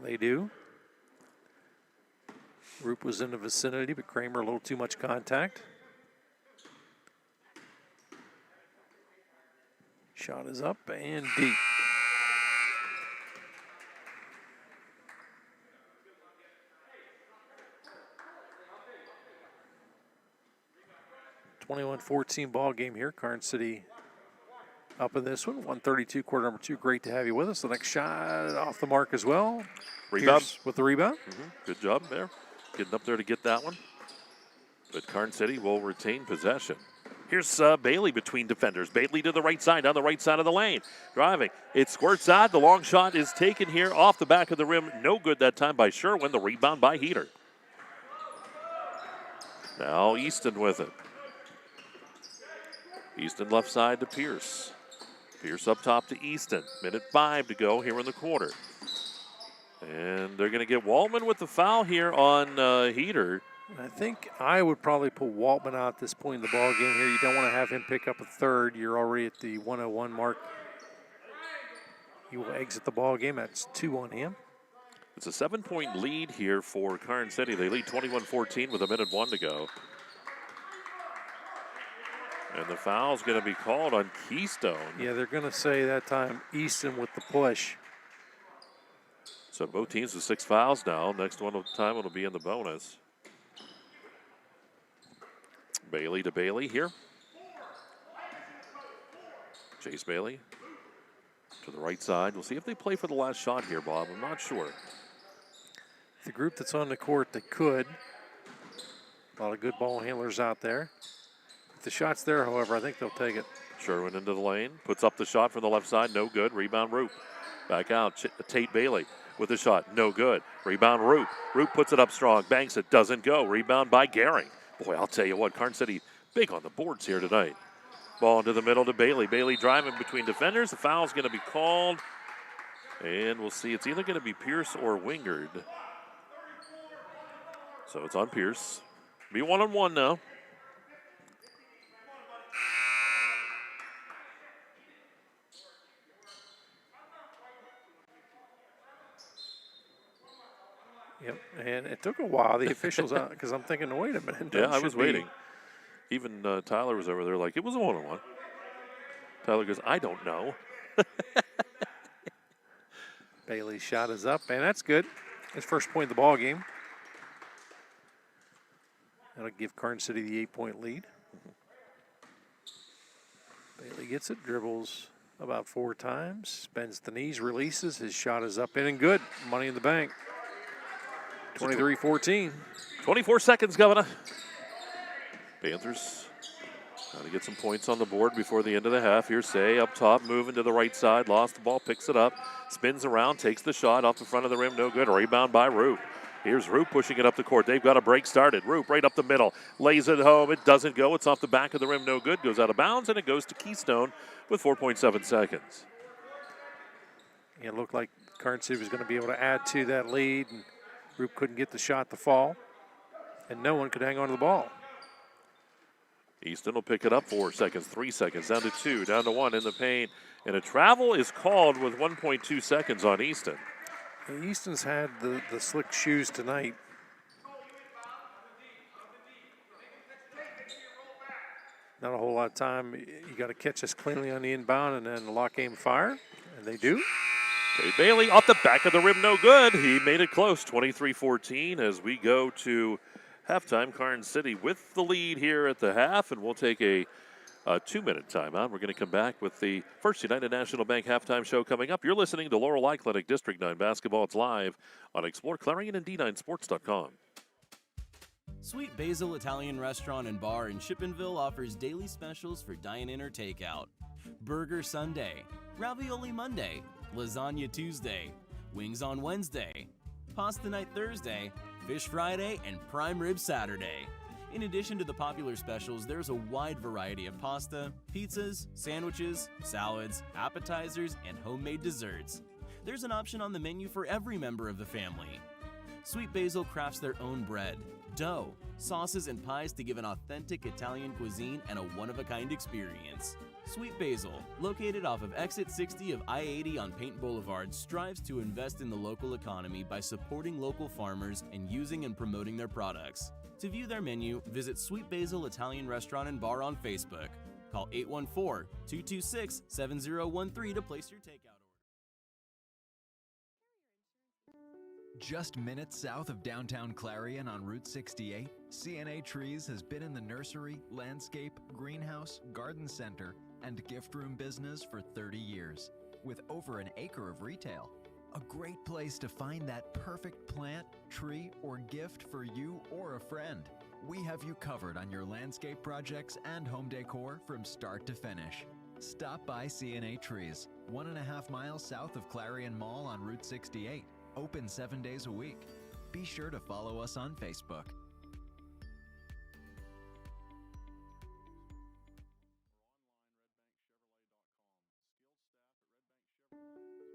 They do. Roop was in the vicinity, but Kramer a little too much contact. Shot is up and deep. (21-14) ball game here. Karns City up in this one. 132, quarter number 2. Great to have you with us. The next shot off the mark as well. Rebound. Pierce with the rebound. Good job there. Getting up there to get that one. But Karns City will retain possession. Here's Bailey between defenders. Bailey to the right side, down the right side of the lane. Driving. It squirts out. The long shot is taken here off the back of the rim. No good that time by Sherwin. The rebound by Heater. Now Easton with it. Easton left side to Pierce. Pierce up top to Easton. 1:05 to go here in the quarter. And they're going to get Waltman with the foul here on Heater. I think I would probably put Waltman out at this point in the ball game here. You don't want to have him pick up a third. You're already at the 101 mark. He will exit the ball game. That's 2 on him. It's a 7-point lead here for Karns City. They lead 21-14 with 1:01 to go. And the foul's going to be called on Keystone. Yeah, they're going to say that time Easton with the push. So both teams with 6 fouls now. Next time it'll be in the bonus. Bailey to Bailey here. Chase Bailey to the right side. We'll see if they play for the last shot here, Bob. I'm not sure. The group that's on the court, they could. A lot of good ball handlers out there. If the shot's there, however, I think they'll take it. Sherwin into the lane. Puts up the shot from the left side. No good. Rebound Roop. Back out. Tate Bailey with the shot. No good. Rebound Roop. Roop puts it up strong. Banks it. Doesn't go. Rebound by Gehring. Boy, I'll tell you what, Karns City big on the boards here tonight. Ball into the middle to Bailey. Bailey driving between defenders. The foul's going to be called. And we'll see. It's either going to be Pierce or Wingard. So it's on Pierce. Be 1-on-1 now. Yep, and it took a while. The officials out because I'm thinking, wait a minute. Yeah, I was waiting. Even Tyler was over there like, it was a 1-on-1. Tyler goes, I don't know. Bailey's shot is up, and that's good. His first point of the ball game. That'll give Karns City the 8-point lead. Bailey gets it, dribbles about 4 times, bends the knees, releases. His shot is up in and good. Money in the bank. 23-14. 24 seconds, Governor. Panthers trying to get some points on the board before the end of the half. Here's Say up top, moving to the right side. Lost the ball, picks it up, spins around, takes the shot off the front of the rim. No good. Rebound by Roop. Here's Roop pushing it up the court. They've got a break started. Roop right up the middle. Lays it home. It doesn't go. It's off the back of the rim. No good. Goes out of bounds, and it goes to Keystone with 4.7 seconds. It looked like Karns City was going to be able to add to that lead, and Roop couldn't get the shot to fall, and no one could hang on to the ball. Easton will pick it up 4 seconds, 3 seconds, down to 2, down to 1 in the paint. And a travel is called with 1.2 seconds on Easton. Easton's had the slick shoes tonight. Not a whole lot of time. You got to catch us cleanly on the inbound and then lock, aim, fire, and they do. Tate Bailey off the back of the rim, no good. He made it close, 23-14 as we go to halftime. Karns City with the lead here at the half, and we'll take a 2-minute timeout. We're going to come back with the First United National Bank halftime show coming up. You're listening to Lorelei Clinic District 9 basketball. It's live on exploreClarion and D9Sports.com. Sweet Basil Italian Restaurant and Bar in Shippenville offers daily specials for dine-in or takeout. Burger Sunday, Ravioli Monday, Lasagna Tuesday, Wings on Wednesday, Pasta Night Thursday, Fish Friday, and Prime Rib Saturday. In addition to the popular specials, there's a wide variety of pasta, pizzas, sandwiches, salads, appetizers, and homemade desserts. There's an option on the menu for every member of the family. Sweet Basil crafts their own bread, dough, sauces, and pies to give an authentic Italian cuisine and a one-of-a-kind experience. Sweet Basil, located off of exit 60 of I-80 on Paint Boulevard, strives to invest in the local economy by supporting local farmers and using and promoting their products. To view their menu, visit Sweet Basil Italian Restaurant and Bar on Facebook. Call 814-226-7013 to place your takeout order. Just minutes south of downtown Clarion on Route 68, CNA Trees has been in the nursery, landscape, greenhouse, garden center, and gift room business for 30 years, with over an acre of retail. A great place to find that perfect plant, tree, or gift for you or a friend. We have you covered on your landscape projects and home decor from start to finish. Stop by CNA Trees, 1.5 miles south of Clarion Mall on Route 68. Open 7 days a week. Be sure to follow us on Facebook.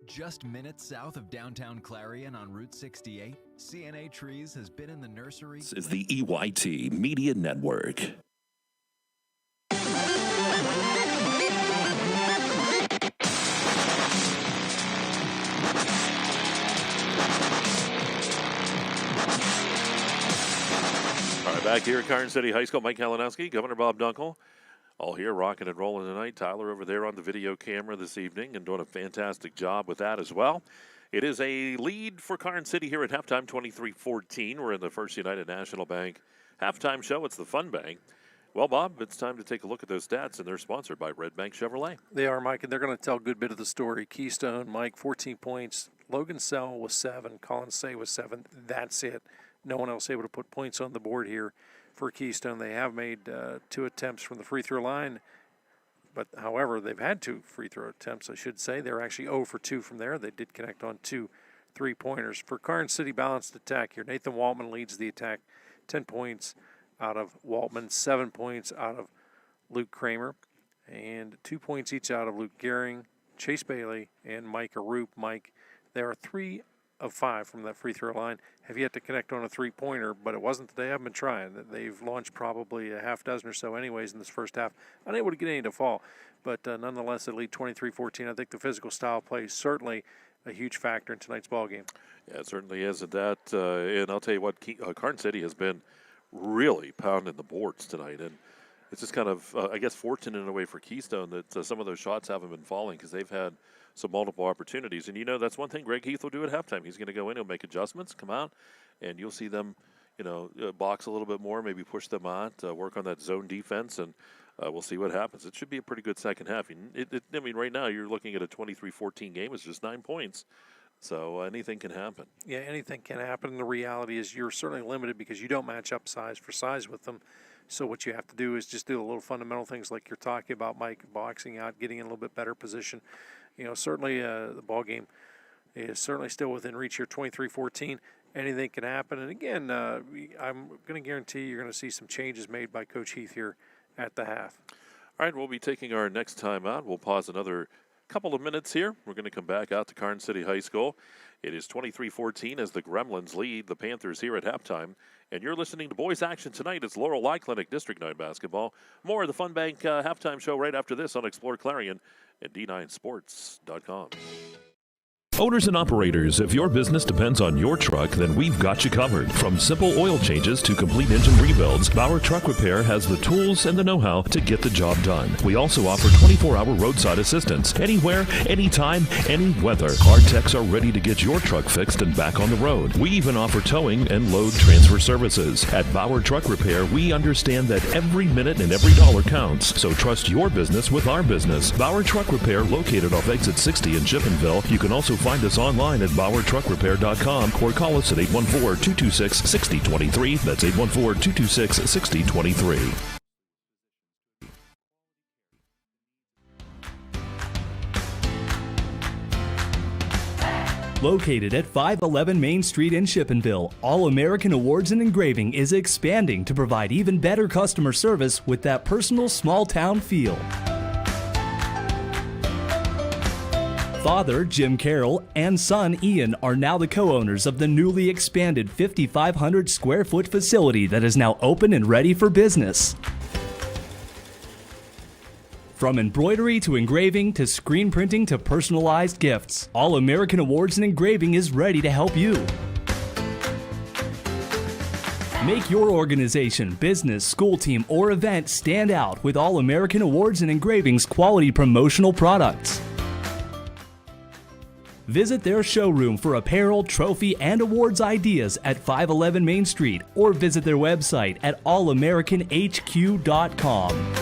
Just minutes south of downtown Clarion on Route 68, CNA Trees has been in the nursery. This is the EYT Media Network. All right, back here at Karns City High School, Mike Kalinowski, Governor Bob Dunkel. All here rocking and rolling tonight. Tyler over there on the video camera this evening and doing a fantastic job with that as well. It is a lead for Karns City here at halftime, 23-14. We're in the First United National Bank halftime show. It's the Fun Bank. Well, Bob, it's time to take a look at those stats, and they're sponsored by Red Bank Chevrolet. They are, Mike, and they're going to tell a good bit of the story. Keystone, Mike, 14 points. Logan Sell was 7. Colin Say was 7. That's it. No one else able to put points on the board here for Keystone. They have made 2 attempts from the free throw line, but however, they've had 2 free throw attempts, I should say. They're actually 0 for 2 from there. They did connect on 2 3-pointers. For Karns City, balanced attack here. Nathan Waltman leads the attack, 10 points out of Waltman, 7 points out of Luke Kramer, and 2 points each out of Luke Gehring, Chase Bailey, and Mike Arup. Mike, there are 3 of 5 from that free throw line. Have yet to connect on a 3-pointer, but it wasn't that they haven't been trying. They've launched probably a half dozen or so anyways in this first half. Unable to get any to fall, but nonetheless, they lead 23-14. I think the physical style play is certainly a huge factor in tonight's ball game. Yeah, it certainly is. And I'll tell you what, Karns City has been really pounding the boards tonight. And it's just kind of, I guess, fortunate in a way for Keystone that some of those shots haven't been falling because they've had some multiple opportunities. And, that's one thing Greg Heath will do at halftime. He's going to go in, he'll make adjustments, come out, and you'll see them, box a little bit more, maybe push them out, work on that zone defense, and we'll see what happens. It should be a pretty good second half. Right now you're looking at a 23-14 game. It's just 9 points. So anything can happen. Yeah, anything can happen. And the reality is you're certainly limited because you don't match up size for size with them. So what you have to do is just do the little fundamental things like you're talking about, Mike, boxing out, getting in a little bit better position. Certainly the ball game is certainly still within reach here, 23-14. Anything can happen. And again, I'm going to guarantee you're going to see some changes made by Coach Heath here at the half. All right, we'll be taking our next time out. We'll pause another couple of minutes here. We're going to come back out to Karns City High School. It is 23-14 as the Gremlins lead the Panthers here at halftime. And you're listening to Boys Action tonight. It's Laurel Eye Clinic District 9 basketball. More of the Fun Bank halftime show right after this on Explore Clarion and D9Sports.com. Owners and operators, if your business depends on your truck, then we've got you covered. From simple oil changes to complete engine rebuilds, Bauer Truck Repair has the tools and the know-how to get the job done. We also offer 24-hour roadside assistance. Anywhere, anytime, any weather. Our techs are ready to get your truck fixed and back on the road. We even offer towing and load transfer services. At Bauer Truck Repair, we understand that every minute and every dollar counts. So trust your business with our business. Bauer Truck Repair, located off exit 60 in Chippenville. You can also find us online at exploreClarion.com or call us at 814-226-6023. That's 814-226-6023. Located at 511 Main Street in Chippenville, All American Awards and Engraving is expanding to provide even better customer service with that personal small town feel. Father, Jim Carroll, and son, Ian, are now the co-owners of the newly expanded 5,500 square foot facility that is now open and ready for business. From embroidery to engraving to screen printing to personalized gifts, All American Awards and Engraving is ready to help you. Make your organization, business, school team, or event stand out with All American Awards and Engraving's quality promotional products. Visit their showroom for apparel, trophy, and awards ideas at 511 Main Street or visit their website at allamericanhq.com.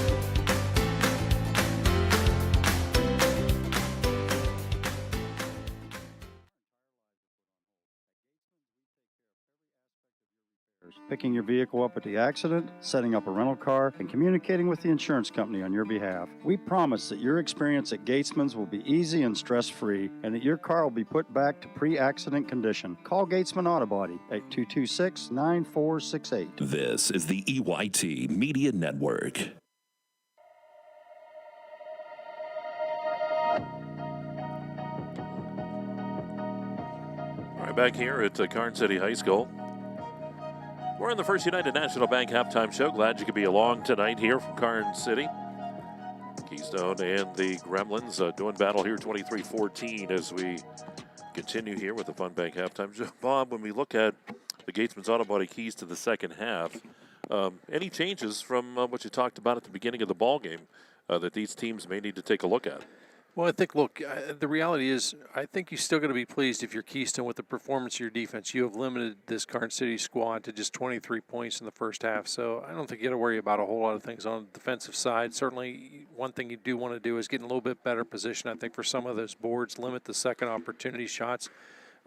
picking your vehicle up at the accident, setting up a rental car, and communicating with the insurance company on your behalf. We promise that your experience at Gatesman's will be easy and stress-free, and that your car will be put back to pre-accident condition. Call Gatesman Auto Body at 226-9468. This is the EYT Media Network. All right, back here at Karns City High School. We're in the First United National Bank halftime show. Glad you could be along tonight here from Karns City. Keystone and the Gremlins doing battle here 23-14 as we continue here with the Fun Bank halftime show. Bob, when we look at the Gatesman's Auto Body keys to the second half, any changes from what you talked about at the beginning of the ball game that these teams may need to take a look at? Well, I think, look, the reality is I think you're still going to be pleased if you're Keystone with the performance of your defense. You have limited this Karns City squad to just 23 points in the first half, so I don't think you got to worry about a whole lot of things on the defensive side. Certainly, one thing you do want to do is get in a little bit better position, I think, for some of those boards, limit the second opportunity shots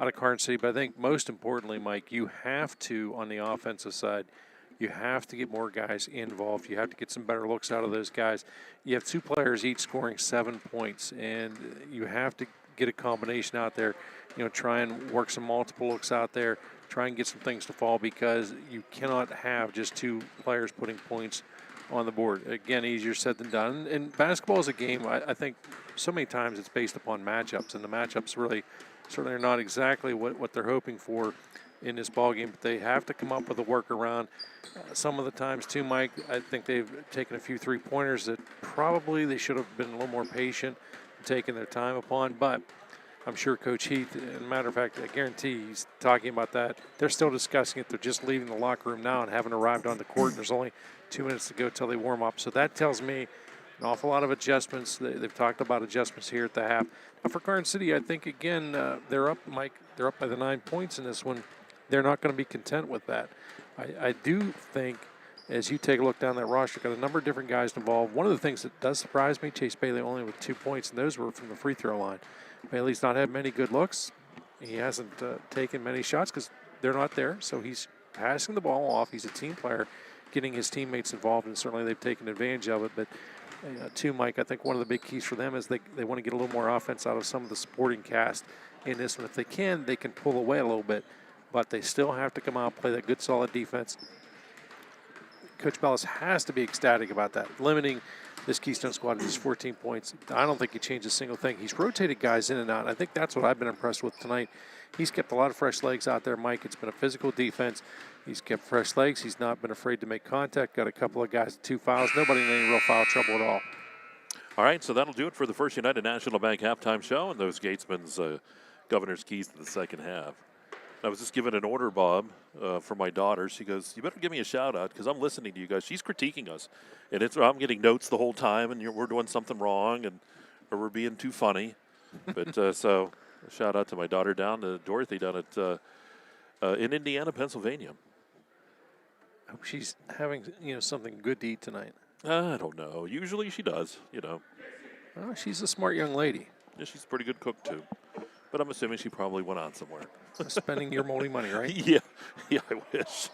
out of Karns City. But I think most importantly, Mike, you have to, on the offensive side, you have to get more guys involved. You have to get some better looks out of those guys. You have two players each scoring 7 points, and you have to get a combination out there. You know, try and work some multiple looks out there. Try and get some things to fall because you cannot have just two players putting points on the board. Again, easier said than done. And basketball is a game, I think so many times it's based upon matchups, and the matchups really certainly are not exactly what they're hoping for in this ball game, but they have to come up with a workaround. Some of the times too, Mike, I think they've taken a few three-pointers that probably they should have been a little more patient and taken their time upon, but I'm sure Coach Heath, as a matter of fact, I guarantee he's talking about that. They're still discussing it. They're just leaving the locker room now and haven't arrived on the court, and there's only 2 minutes to go till they warm up. So that tells me an awful lot of adjustments. They've talked about adjustments here at the half. But for Karns City, I think, again, they're up, Mike. They're up by the 9 points in this one. They're not going to be content with that. I do think, as you take a look down that roster, got a number of different guys involved. One of the things that does surprise me, Chase Bailey only with 2 points, and those were from the free throw line. Bailey's not had many good looks. He hasn't taken many shots because they're not there, so he's passing the ball off. He's a team player, getting his teammates involved, and certainly they've taken advantage of it. But too, Mike, I think one of the big keys for them is they want to get a little more offense out of some of the supporting cast in this one. If they can pull away a little bit. But they still have to come out and play that good, solid defense. Coach Bellis has to be ecstatic about that, limiting this Keystone squad to just 14 points. I don't think he changed a single thing. He's rotated guys in and out. I think that's what I've been impressed with tonight. He's kept a lot of fresh legs out there, Mike. It's been a physical defense. He's kept fresh legs. He's not been afraid to make contact. Got a couple of guys, 2 fouls. Nobody in any real foul trouble at all. All right, so that'll do it for the First United National Bank halftime show and those Gatesman's Governor's keys to the second half. I was just given an order, Bob, for my daughter. She goes, "You better give me a shout-out because I'm listening to you guys." She's critiquing us, and I'm getting notes the whole time, and we're doing something wrong, or we're being too funny. But so a shout-out to my daughter Dorothy down at in Indiana, Pennsylvania. I hope she's having something good to eat tonight. I don't know. Usually she does, Well, she's a smart young lady. Yeah, she's a pretty good cook, too. But I'm assuming she probably went on somewhere. Spending your moldy money, right? Yeah, I wish.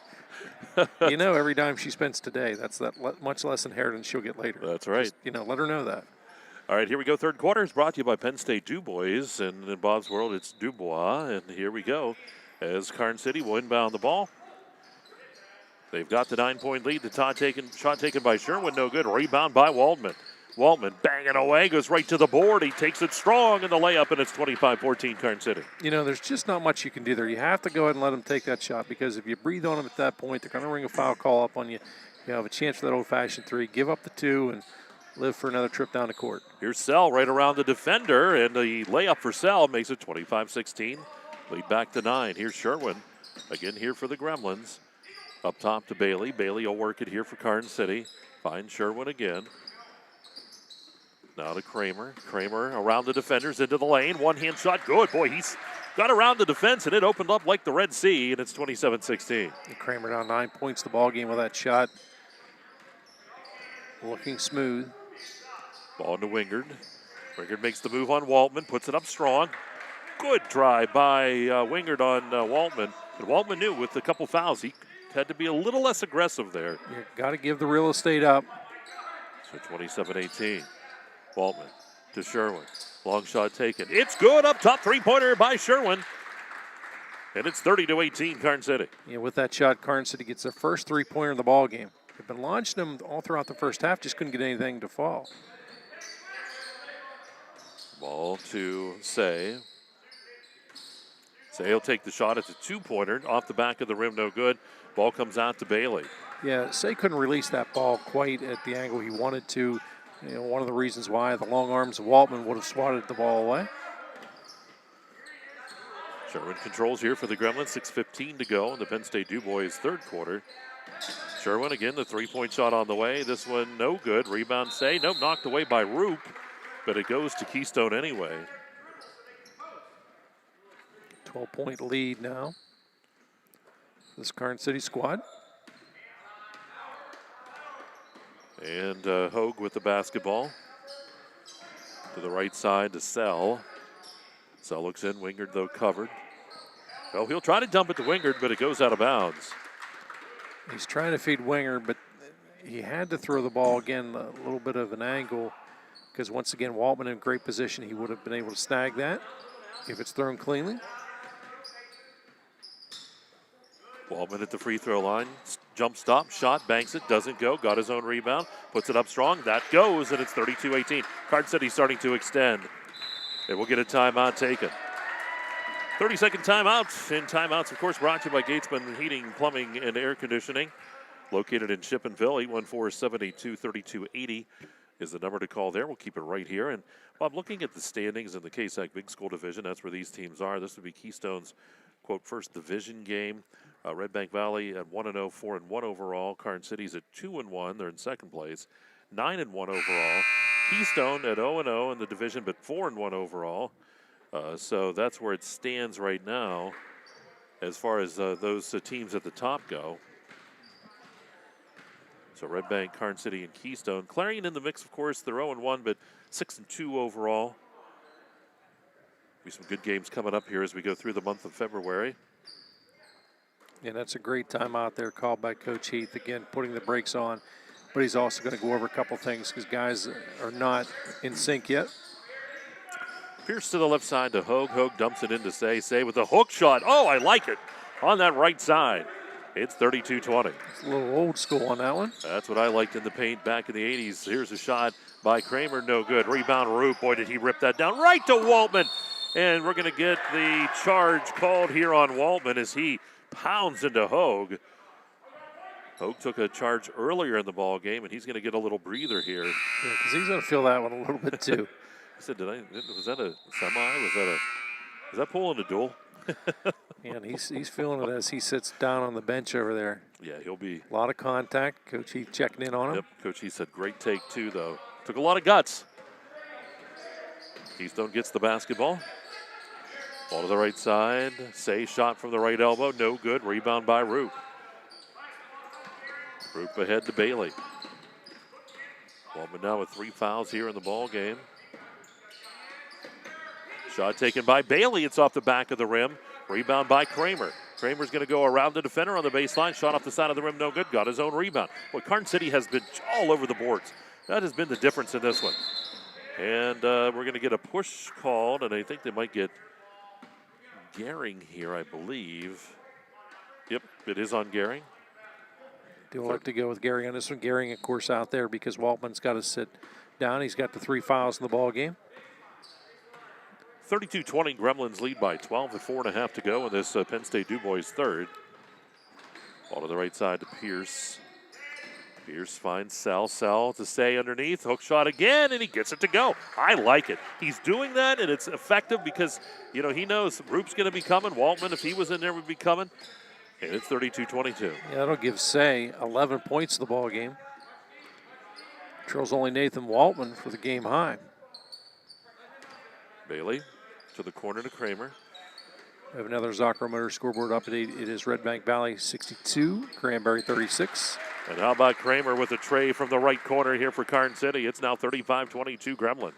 Every dime she spends today, that's much less inheritance she'll get later. That's right. Just, let her know that. All right, here we go. Third quarter is brought to you by Penn State DuBois. And in Bob's world, it's Dubois. And here we go as Karns City will inbound the ball. They've got the 9-point lead. The shot taken by Sherwin, no good. Rebound by Waldman. Waldman banging away, goes right to the board. He takes it strong in the layup, and it's 25-14 Karns City. There's just not much you can do there. You have to go ahead and let them take that shot because if you breathe on them at that point, they're going to ring a foul call up on you. You have a chance for that old-fashioned 3. Give up the 2 and live for another trip down the court. Here's Sell right around the defender, and the layup for Sell makes it 25-16. Lead back to 9. Here's Sherwin. Again here for the Gremlins. Up top to Bailey. Bailey will work it here for Karns City. Finds Sherwin again. Now to Kramer. Kramer around the defenders into the lane. One-hand shot. Good. Boy, he's got around the defense, and it opened up like the Red Sea, and it's 27-16. Kramer down 9 points the ball game with that shot. Looking smooth. Ball to Wingard. Wingard makes the move on Waltman. Puts it up strong. Good drive by Wingard on Waltman. And Waltman knew with a couple fouls he had to be a little less aggressive there. You got to give the real estate up. So 27-18. Waltman to Sherwin. Long shot taken. It's good up top. Three-pointer by Sherwin. And it's 30-18, Karns City. Yeah, with that shot, Karns City gets their first three-pointer in the ball game. They've been launching them all throughout the first half, just couldn't get anything to fall. Ball to Say. Say he'll take the shot. It's a two-pointer off the back of the rim, no good. Ball comes out to Bailey. Yeah, Say couldn't release that ball quite at the angle he wanted to. You know, one of the reasons why the long arms of Waltman would have swatted the ball away. Sherwin controls here for the Gremlins. 6:15 to go in the Penn State Du Bois third quarter. Sherwin again, the three-point shot on the way. This one no good. Rebound Say. Nope, knocked away by Roop, but it goes to Keystone anyway. 12-point lead now. This Karns City squad. And Hogue with the basketball. To the right side to Sell. Sell looks in. Wingard, though, covered. Well, he'll try to dump it to Wingard, but it goes out of bounds. He's trying to feed Wingard, but he had to throw the ball again a little bit of an angle because, once again, Waltman in great position. He would have been able to snag that if it's thrown cleanly. Waltman at the free throw line. Jump stop, shot, banks it, doesn't go. Got his own rebound, puts it up strong. That goes, and it's 32-18. Karns City starting to extend. And we'll get a timeout taken. 30-second timeout. And timeouts, of course, brought to you by Gatesman Heating, Plumbing, and Air Conditioning. Located in Shippenville. 814-782-3280 is the number to call there. We'll keep it right here. And Bob, looking at the standings in the KSAC Big School Division, that's where these teams are. This would be Keystone's, quote, first division game. Red Bank Valley at 1-0, 4-1 overall. Karns City's at 2-1. They're in second place. 9-1 overall. Keystone at 0-0 in the division, but 4-1 overall. So that's where it stands right now as far as those teams at the top go. So Red Bank, Karns City, and Keystone. Clarion in the mix, of course. They're 0-1, but 6-2 overall. Be some good games coming up here as we go through the month of February. Yeah, that's a great timeout there called by Coach Heath. Again, putting the brakes on. But he's also going to go over a couple things because guys are not in sync yet. Pierce to the left side to Hogue. Hogue dumps it into Say. Say with a hook shot. Oh, I like it. On that right side. It's 32-20. It's a little old school on that one. That's what I liked in the paint back in the 80s. Here's a shot by Kramer. No good. Rebound Roop. Boy, did he rip that down right to Waltman. And we're going to get the charge called here on Waltman as he pounds into Hogue. Hogue took a charge earlier in the ball game, and he's going to get a little breather here. Yeah, because he's going to feel that one a little bit too. I said, was that a semi? Was that pulling a duel? Yeah, and he's feeling it as he sits down on the bench over there. Yeah, he'll be. A lot of contact. Coach Heath checking in on him. Yep, Coach Heath said great take too, though. Took a lot of guts. Keystone gets the basketball. Ball to the right side. Say shot from the right elbow. No good. Rebound by Roop. Roop ahead to Bailey. Waltman now with 3 fouls here in the ball game. Shot taken by Bailey. It's off the back of the rim. Rebound by Kramer. Kramer's going to go around the defender on the baseline. Shot off the side of the rim. No good. Got his own rebound. Well, Karns City has been all over the boards. That has been the difference in this one. And we're going to get a push called, and I think they might get Gehring here, I believe. Yep, it is on Gehring. Do like to go with Gehring on this one. Gehring, of course, out there because Waltman's got to sit down. He's got the 3 fouls in the ball game. 32-20, Gremlins lead by 12 with 4.5 to go in this Penn State Du Bois third. Ball to the right side to Pierce. Pierce finds Sell to Say underneath. Hook shot again, and he gets it to go. I like it. He's doing that, and it's effective because, you know, he knows Roop's going to be coming. Waltman, if he was in there, would be coming. And it's 32-22. Yeah, that'll give Say 11 points to the ball game. Trails only Nathan Waltman for the game high. Bailey to the corner to Kramer. We have another Zochrometer scoreboard update. It is Red Bank Valley 62, Cranberry 36. And how about Kramer with a tray from the right corner here for Karns City? It's now 35-22 Gremlins.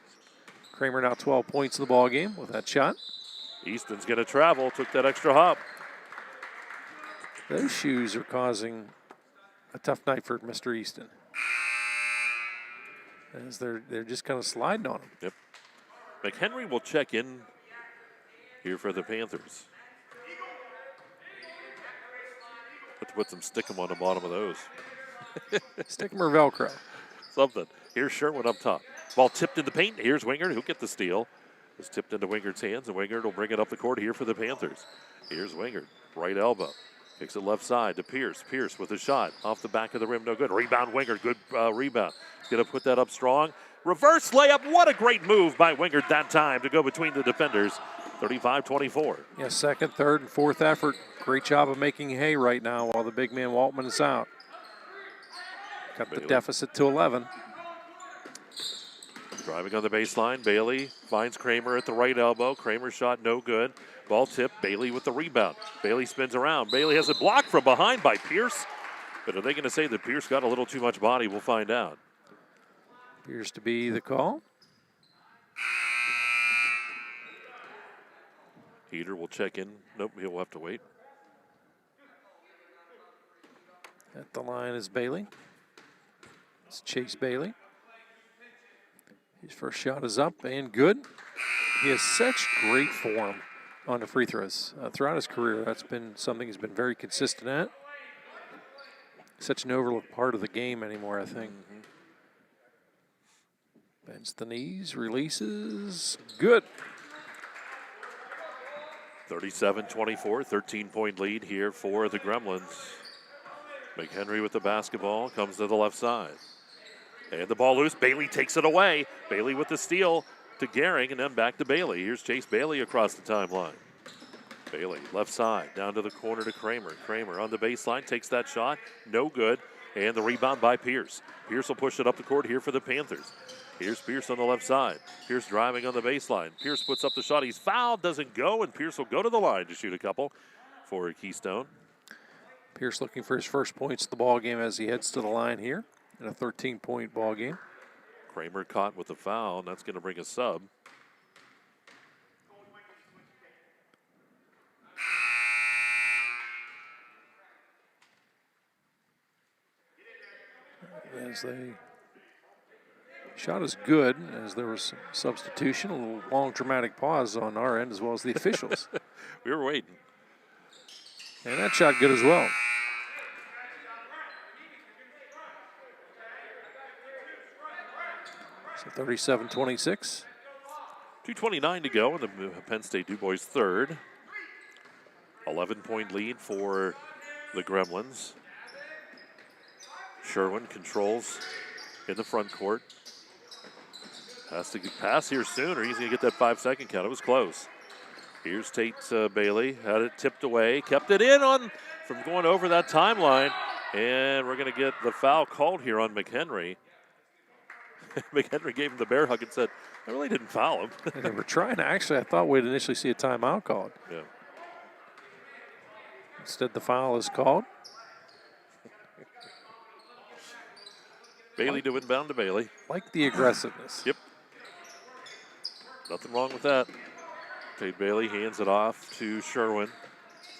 Kramer now 12 points in the ball game with that shot. Easton's going to travel, took that extra hop. Those shoes are causing a tough night for Mr. Easton, as they're just kind of sliding on him. Yep. McHenry will check in here for the Panthers. Have to put some stickum on the bottom of those. Stickum or Velcro? Something. Here's Sherwood up top. Ball tipped in the paint. Here's Wingard. Who'll get the steal? It's tipped into Wingard's hands, and Wingard will bring it up the court here for the Panthers. Here's Wingard. Right elbow. Kicks it left side to Pierce. Pierce with a shot. Off the back of the rim. No good. Rebound Wingard. Good rebound. Going to put that up strong. Reverse layup. What a great move by Wingard that time to go between the defenders. 35-24. Yeah, second, third, and fourth effort. Great job of making hay right now while the big man Waltman is out. Cut the deficit to 11. Driving on the baseline, Bailey finds Kramer at the right elbow. Kramer's shot no good. Ball tipped, Bailey with the rebound. Bailey spins around. Bailey has it blocked from behind by Pierce. But are they going to say that Pierce got a little too much body? We'll find out. Appears to be the call. Heater will check in. Nope, he'll have to wait. At the line is Bailey. It's Chase Bailey. His first shot is up and good. He has such great form on the free throws throughout his career. That's been something he's been very consistent at. Such an overlooked part of the game anymore, I think. Bends the knees, releases. Good. 37-24, 13-point lead here for the Gremlins. McHenry with the basketball, comes to the left side. And the ball loose, Bailey takes it away. Bailey with the steal to Gehring, and then back to Bailey. Here's Chase Bailey across the timeline. Bailey, left side, down to the corner to Kramer. Kramer on the baseline, takes that shot, no good. And the rebound by Pierce. Pierce will push it up the court here for the Panthers. Here's Pierce on the left side. Pierce driving on the baseline. Pierce puts up the shot. He's fouled, doesn't go, and Pierce will go to the line to shoot a couple for Keystone. Pierce looking for his first points of the ball game as he heads to the line here in a 13-point ball game. Kramer caught with the foul, and that's going to bring a sub. As they shot is good, as there was some substitution, a little long dramatic pause on our end as well as the officials. We were waiting. And that shot good as well. So 37-26. 2:29 to go in the Penn State Du Bois third. 11-point lead for the Gremlins. Sherwin controls in the front court. Has to pass here soon or he's going to get that 5-second count. It was close. Here's Tate Bailey. Had it tipped away. Kept it in on from going over that timeline. And we're going to get the foul called here on McHenry. McHenry gave him the bear hug and said, I really didn't foul him. And they were trying to, actually, I thought we'd initially see a timeout called. Yeah. Instead, the foul is called. Bailey to inbound to Bailey. Like the aggressiveness. Yep. Nothing wrong with that. Tate Bailey hands it off to Sherwin.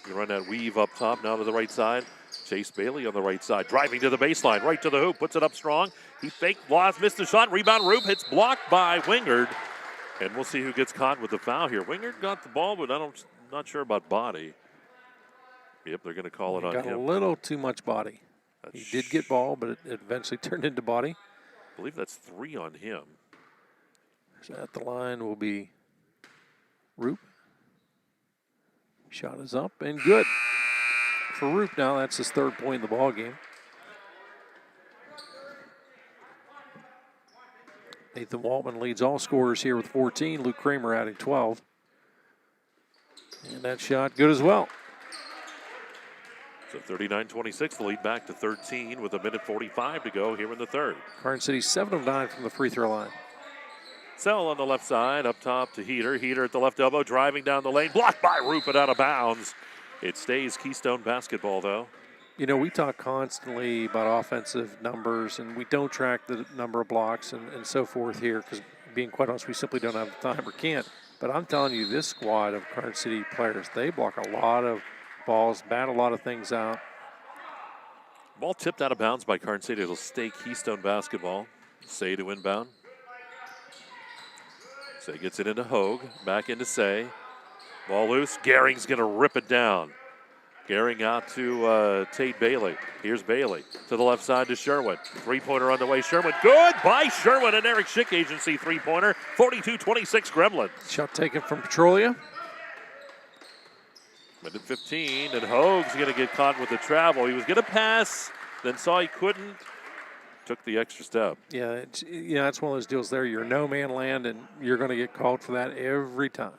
You run that weave up top, now to the right side. Chase Bailey on the right side, driving to the baseline, right to the hoop, puts it up strong. He faked, lost, missed the shot, rebound, Roop hits blocked by Wingard. And we'll see who gets caught with the foul here. Wingard got the ball, but not sure about body. Yep, they're going to call it on him. Got a little too much body. He did get ball, but it eventually turned into body. I believe that's 3 on him. So at the line will be Roop. Shot is up and good. For Roop now, that's his 3rd point in the ball game. Nathan Waltman leads all scorers here with 14. Luke Kramer adding 12. And that shot good as well. So 39-26, the lead back to 13 with 1:45 to go here in the third. Karns City 7 of 9 from the free throw line. Sell on the left side, up top to Heater. Heater at the left elbow, driving down the lane. Blocked by Roop, but out of bounds. It stays Keystone basketball, though. You know, we talk constantly about offensive numbers, and we don't track the number of blocks and so forth here because, being quite honest, we simply don't have the time or can't. But I'm telling you, this squad of Karns City players, they block a lot of balls, bat a lot of things out. Ball tipped out of bounds by Karns City. It'll stay Keystone basketball. Say to inbound. Say gets it into Hogue. Back into Say. Ball loose. Gehring's going to rip it down. Gehring out to Tate Bailey. Here's Bailey to the left side to Sherwin. Three-pointer on the way. Sherwin, good by Sherwin. An Eric Schick agency three-pointer. 42-26 Gremlins. Shot taken from Petrolia. Minute 15, and Hogue's going to get caught with the travel. He was going to pass, then saw he couldn't. Took the extra step. Yeah, that's one of those deals there. You're no man land, and you're going to get called for that every time.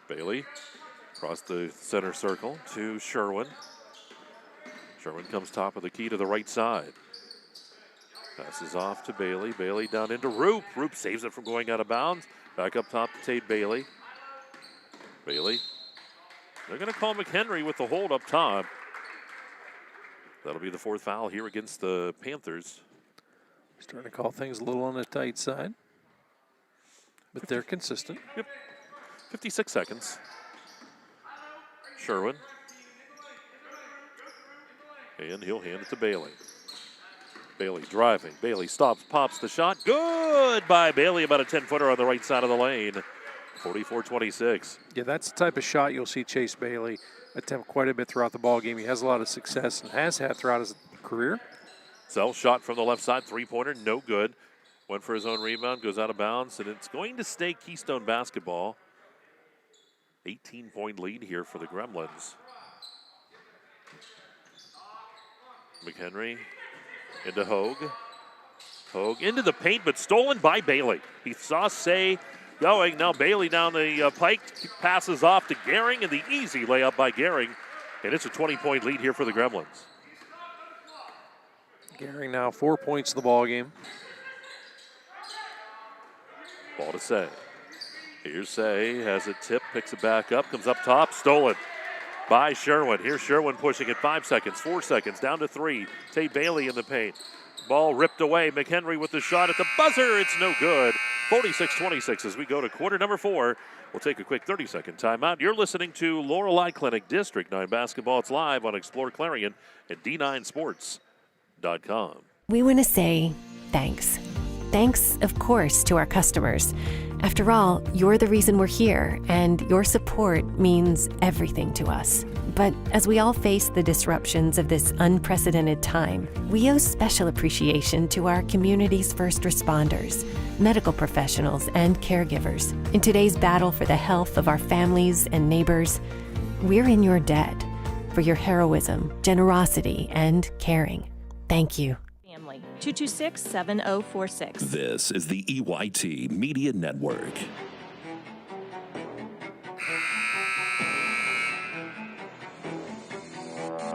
Bailey across the center circle to Sherwin. Sherwin comes top of the key to the right side. Passes off to Bailey. Bailey down into Roop. Roop saves it from going out of bounds. Back up top to Tate Bailey. Bailey. They're going to call McHenry with the hold up top. That'll be the fourth foul here against the Panthers. Starting to call things a little on the tight side. But they're consistent. Yep. 56 seconds. Sherwin. And he'll hand it to Bailey. Bailey driving. Bailey stops, pops the shot. Good by Bailey, about a 10-footer on the right side of the lane. 44-26. Yeah, that's the type of shot you'll see Chase Bailey attempt quite a bit throughout the ball game. He has a lot of success and has had throughout his career. Zell shot from the left side, three-pointer, no good. Went for his own rebound, goes out of bounds, and it's going to stay Keystone basketball. 18-point lead here for the Gremlins. McHenry into Hogue. Hogue into the paint, but stolen by Bailey. He saw Say going. Now Bailey down the pike, passes off to Gehring, and the easy layup by Gehring. And it's a 20-point lead here for the Gremlins. Gehring now 4 points in the ball game. Ball to Say. Here's Say, has it tipped, picks it back up, comes up top, stolen by Sherwin. Here's Sherwin pushing it 5 seconds, 4 seconds, down to 3. Tate Bailey in the paint. Ball ripped away. McHenry with the shot at the buzzer. It's no good. 46-26 as we go to quarter number 4. We'll take a quick 30-second timeout. You're listening to Lorelei Clinic District 9 basketball. It's live on Explore Clarion and D9Sports.com. We want to say thanks. Thanks, of course, to our customers. After all, you're the reason we're here, and your support means everything to us. But as we all face the disruptions of this unprecedented time, we owe special appreciation to our community's first responders, medical professionals, and caregivers. In today's battle for the health of our families and neighbors, we're in your debt for your heroism, generosity, and caring. Thank you. 226-7046. This is the EYT Media Network.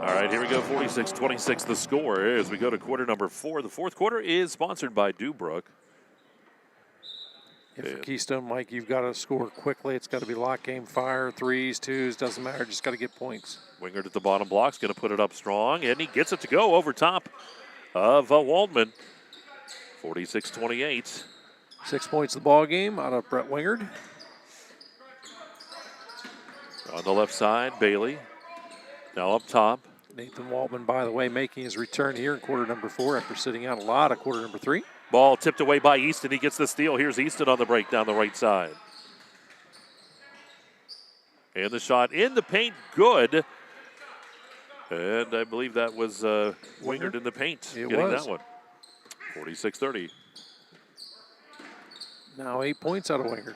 All right, here we go, 46-26 the score as we go to quarter number 4. The fourth quarter is sponsored by Dubrook. For Keystone, Mike, you've got to score quickly. It's got to be lock game fire, threes, twos, doesn't matter. Just got to get points. Wingard at the bottom block's going to put it up strong, and he gets it to go over top of Waldman. 46-28. 6 points in the ball game out of Brett Wingard. On the left side, Bailey. Now up top. Nathan Waldman, by the way, making his return here in quarter number 4 after sitting out a lot of quarter number 3. Ball tipped away by Easton. He gets the steal. Here's Easton on the break down the right side. And the shot in the paint, good. And I believe that was Wingard in the paint getting that one. 46-30. Now 8 points out of Wingard.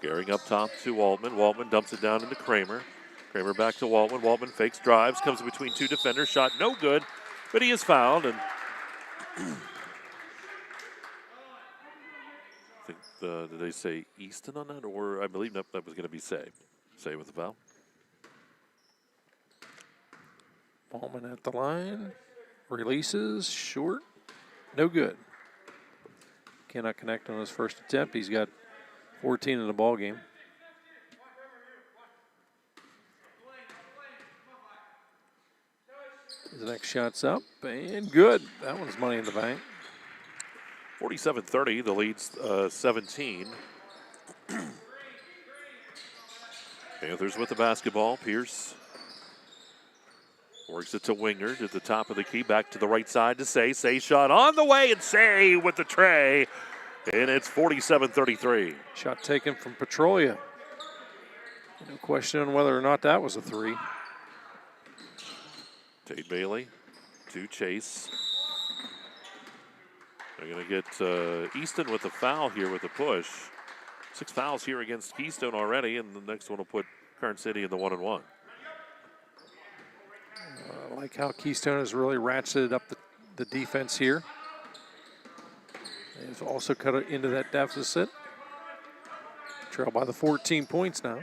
Gehring up top to Waldman. Waldman dumps it down into Kramer. Kramer back to Waldman. Waldman fakes, drives, comes between two defenders. Shot no good, but he is fouled. And I think, did they say Easton on that? Or I believe that was going to be Say. Say with the foul. Waldman at the line. Releases, short, no good. Cannot connect on his first attempt. He's got 14 in the ball game. The next shot's up and good. That one's money in the bank. 47-30, the lead's 17. Panthers with the basketball. Pierce works it to Wingard at the top of the key. Back to the right side to Say. Say shot on the way, and Say with the tray. And it's 47-33. Shot taken from Petrolia. No question on whether or not that was a three. Tate Bailey to Chase. They're going to get Easton with a foul here with a push. 6 fouls here against Keystone already, and the next one will put Karns City in the 1-1. I like how Keystone has really ratcheted up the defense here. They've also cut it into that deficit. Trail by the 14 points now.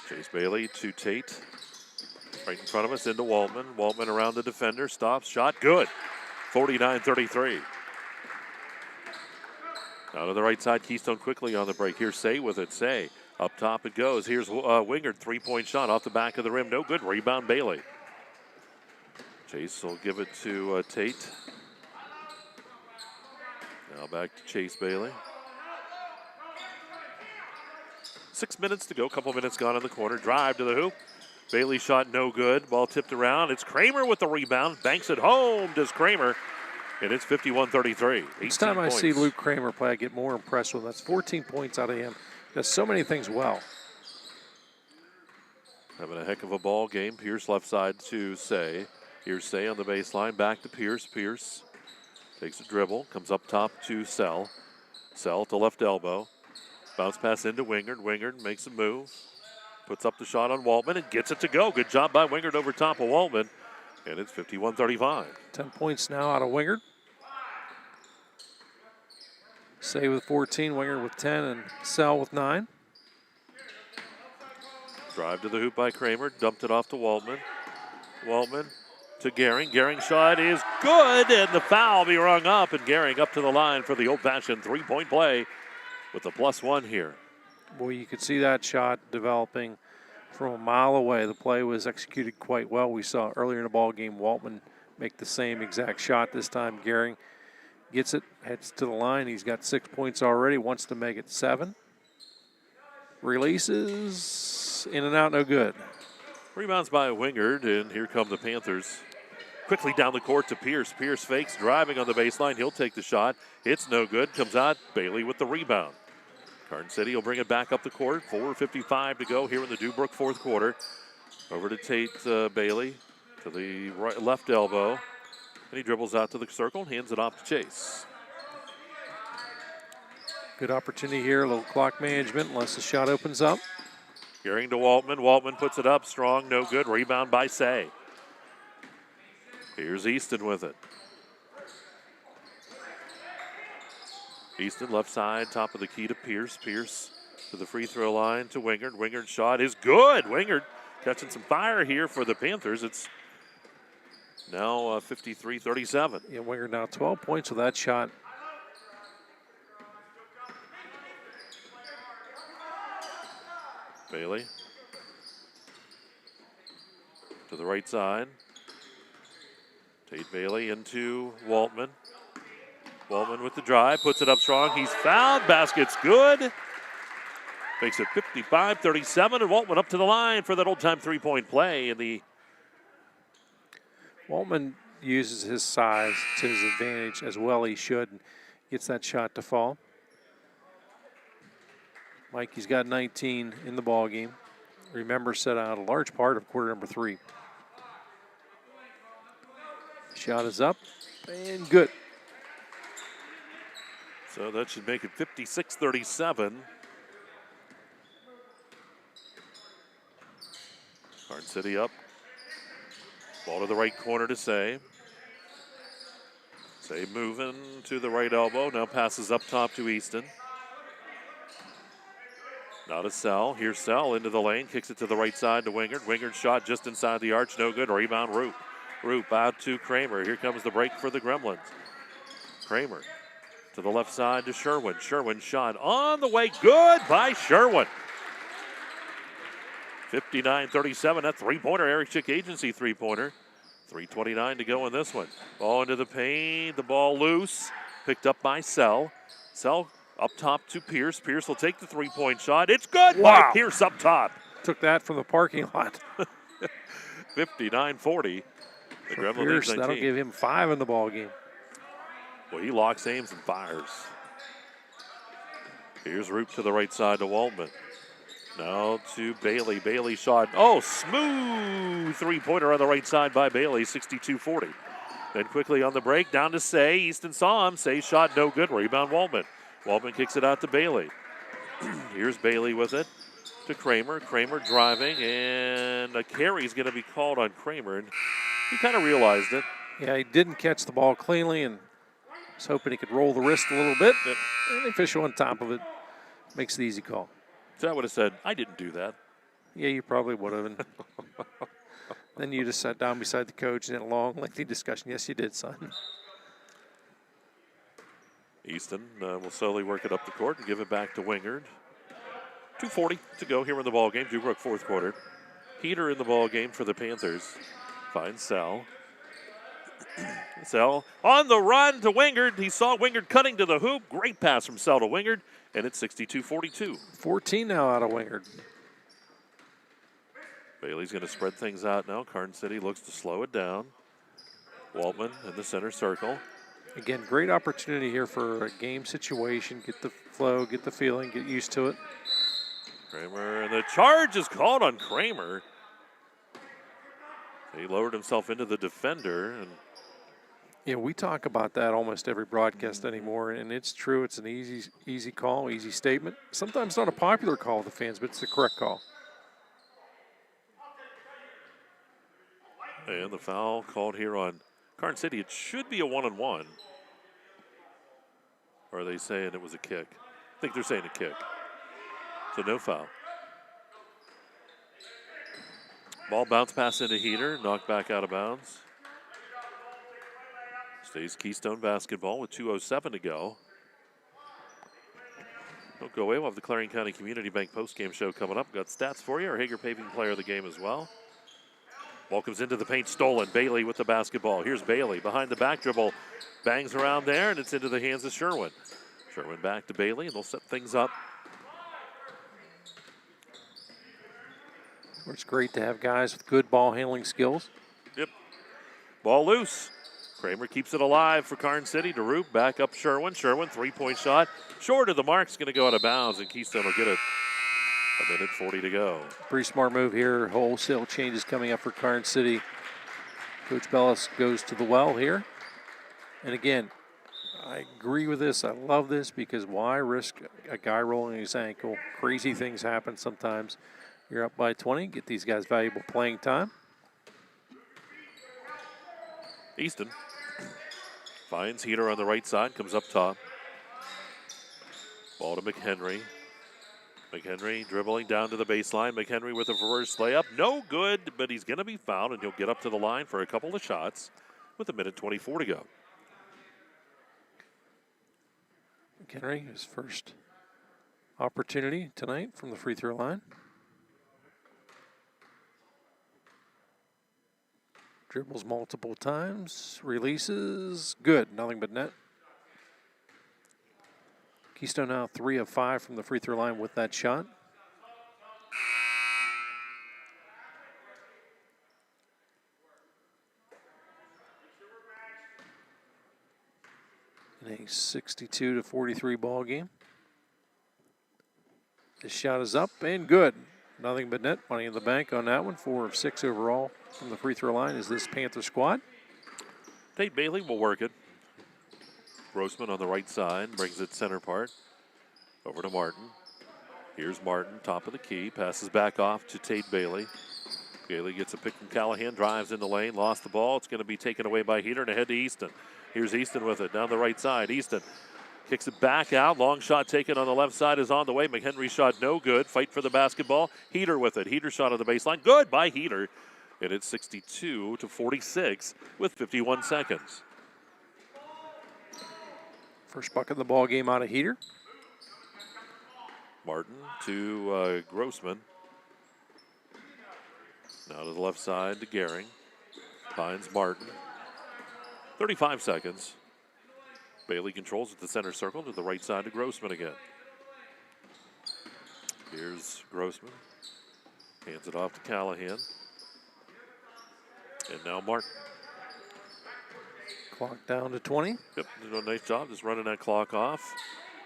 Chase Bailey to Tate. Right in front of us into Waltman. Waltman around the defender. Stops. Shot. Good. 49-33. Now to the right side. Keystone quickly on the break. Here's Say with it. Say. Up top it goes. Here's Wingard. 3-point shot off the back of the rim. No good. Rebound Bailey. Chase will give it to Tate. Now back to Chase Bailey. 6 minutes to go. Couple minutes gone in the corner. Drive to the hoop. Bailey shot no good. Ball tipped around. It's Kramer with the rebound. Banks it home. Does Kramer. And it's 51-33. Each time I see Luke Kramer play, I get more impressed with him. That's 14 points out of him. Does so many things well. Having a heck of a ball game. Pierce left side to Say. Here's Say on the baseline. Back to Pierce. Pierce takes a dribble. Comes up top to Sell. Sell to left elbow. Bounce pass into Wingard. Wingard makes a move. Puts up the shot on Waltman and gets it to go. Good job by Wingard over top of Waltman. And it's 51-35. 10 points now out of Wingard. Say with 14, Wingard with 10, and Sell with 9. Drive to the hoop by Kramer. Dumped it off to Waltman. Waltman to Gehring. Gehring shot is good, and the foul be rung up. And Gehring up to the line for the old-fashioned three-point play with the +1 here. Boy, you could see that shot developing from a mile away. The play was executed quite well. We saw earlier in the ball game Waltman make the same exact shot. This time Gehring gets it, heads to the line. He's got 6 points already, wants to make it 7. Releases, in and out, no good. Rebounds by Wingard, and here come the Panthers. Quickly down the court to Pierce. Pierce fakes, driving on the baseline. He'll take the shot. It's no good. Comes out. Bailey with the rebound. Karns City will bring it back up the court. 4:55 to go here in the Dubrook fourth quarter. Over to Tate Bailey to the right, left elbow. And he dribbles out to the circle and hands it off to Chase. Good opportunity here. A little clock management unless the shot opens up. Gehring to Waltman. Waltman puts it up. Strong. No good. Rebound by Say. Here's Easton with it. Easton left side, top of the key to Pierce. Pierce to the free throw line to Wingard. Wingard's shot is good. Wingard catching some fire here for the Panthers. It's now 53-37. Yeah, Wingard now 12 points with that shot. Bailey to the right side. Tate Bailey into Waltman. Waltman with the drive, puts it up strong. He's fouled. Basket's good. Makes it 55-37, and Waltman up to the line for that old-time three-point play. In the Waltman uses his size to his advantage as well. He should. Gets that shot to fall. Mikey's got 19 in the ball game. Remember, set out a large part of quarter number 3. Shot is up and good. So that should make it 56-37. Karns City up. Ball to the right corner to Say. Say moving to the right elbow. Now passes up top to Easton. Now to Sell. Here's Sell into the lane. Kicks it to the right side to Wingard. Wingard shot just inside the arch. No good. Rebound Roop. Roop out to Kramer. Here comes the break for the Gremlins. Kramer to the left side to Sherwin. Sherwin shot on the way. Good by Sherwin. 59-37. That three-pointer. Eric Chick Agency three-pointer. 3:29 to go in this one. Ball into the paint. The ball loose. Picked up by Sell. Sell Up top to Pierce. Pierce will take the three-point shot. It's good Wow. by Pierce up top. Took that from the parking lot. 59-40. The For Gremlin Pierce, leads 19. that'll give him 5 in the ball game. Well, he locks, aims, and fires. Here's Root to the right side to Waldman. Now to Bailey. Bailey shot. Oh, smooth three-pointer on the right side by Bailey, 62-40. Then quickly on the break, down to Say. Easton saw him. Say shot no good. Rebound Waldman. Waldman kicks it out to Bailey. Here's Bailey with it to Kramer. Kramer driving, and a carry's going to be called on Kramer. And he kind of realized it. Yeah, he didn't catch the ball cleanly and was hoping he could roll the wrist a little bit. And the official on top of it makes the easy call. So I would have said, I didn't do that. Yeah, you probably would have. And then you just sat down beside the coach and had a long, lengthy discussion. Yes, you did, son. Easton will slowly work it up the court and give it back to Wingard. 2:40 to go here in the ball game. Dubrook fourth quarter. Heater in the ball game for the Panthers. Finds Sal. Sal on the run to Wingard. He saw Wingard cutting to the hoop. Great pass from Sal to Wingard, and it's 62-42. 14 now out of Wingard. Bailey's going to spread things out now. Karns City looks to slow it down. Waldman in the center circle. Again, great opportunity here for a game situation. Get the flow, get the feeling, get used to it. Kramer, and the charge is called on Kramer. He lowered himself into the defender. And yeah, we talk about that almost every broadcast anymore, and it's true. It's an easy call, easy statement. Sometimes not a popular call with the fans, but it's the correct call. And the foul called here on Karns City. It should be a one-on-one. Or are they saying it was a kick? I think they're saying a kick. So no foul. Ball bounce pass into Heater, knocked back out of bounds. Stays Keystone basketball with 2:07 to go. Don't go away. We'll have the Clarion County Community Bank postgame show coming up. Got stats for you. Our Hager Paving player of the game as well. Ball comes into the paint, stolen. Bailey with the basketball. Here's Bailey behind the back dribble. Bangs around there, and it's into the hands of Sherwin. Sherwin back to Bailey, and they'll set things up. It's great to have guys with good ball handling skills. Yep. Ball loose. Kramer keeps it alive for Karns City. DeRoop back up Sherwin. Sherwin, three-point shot. Short of the mark's going to go out of bounds, and Keystone will get it. A minute 40 to go. Pretty smart move here. Wholesale changes coming up for Karns City. Coach Bellis goes to the well here. And again, I agree with this. I love this because why risk a guy rolling his ankle? Crazy things happen sometimes. You're up by 20. Get these guys valuable playing time. Easton finds Heater on the right side, comes up top. Ball to McHenry. McHenry dribbling down to the baseline. McHenry with a reverse layup. No good, but he's going to be fouled, and he'll get up to the line for a couple of shots with a minute 24 to go. McHenry, his first opportunity tonight from the free throw line. Dribbles multiple times, releases, good, nothing but net. Keystone now 3 of 5 from the free throw line with that shot. In a 62-43 ball game. This shot is up and good. Nothing but net. Money in the bank on that one. 4 of 6 overall from the free throw line is this Panther squad. Tate Bailey will work it. Grossman on the right side brings it center part. Over to Martin. Here's Martin, top of the key. Passes back off to Tate Bailey. Bailey gets a pick from Callahan, drives in the lane, lost the ball. It's going to be taken away by Heater and ahead to Easton. Here's Easton with it down the right side. Easton kicks it back out. Long shot taken on the left side is on the way. McHenry shot no good. Fight for the basketball. Heater with it. Heater shot on the baseline. Good by Heater. And it's 62-46 with 51 seconds. First bucket of the ball game out of Heater. Martin to Grossman. Now to the left side to Gehring. Finds Martin. 35 seconds. Bailey controls at the center circle to the right side to Grossman again. Here's Grossman. Hands it off to Callahan. And now Martin. Clock down to 20. Yep, doing a nice job just running that clock off.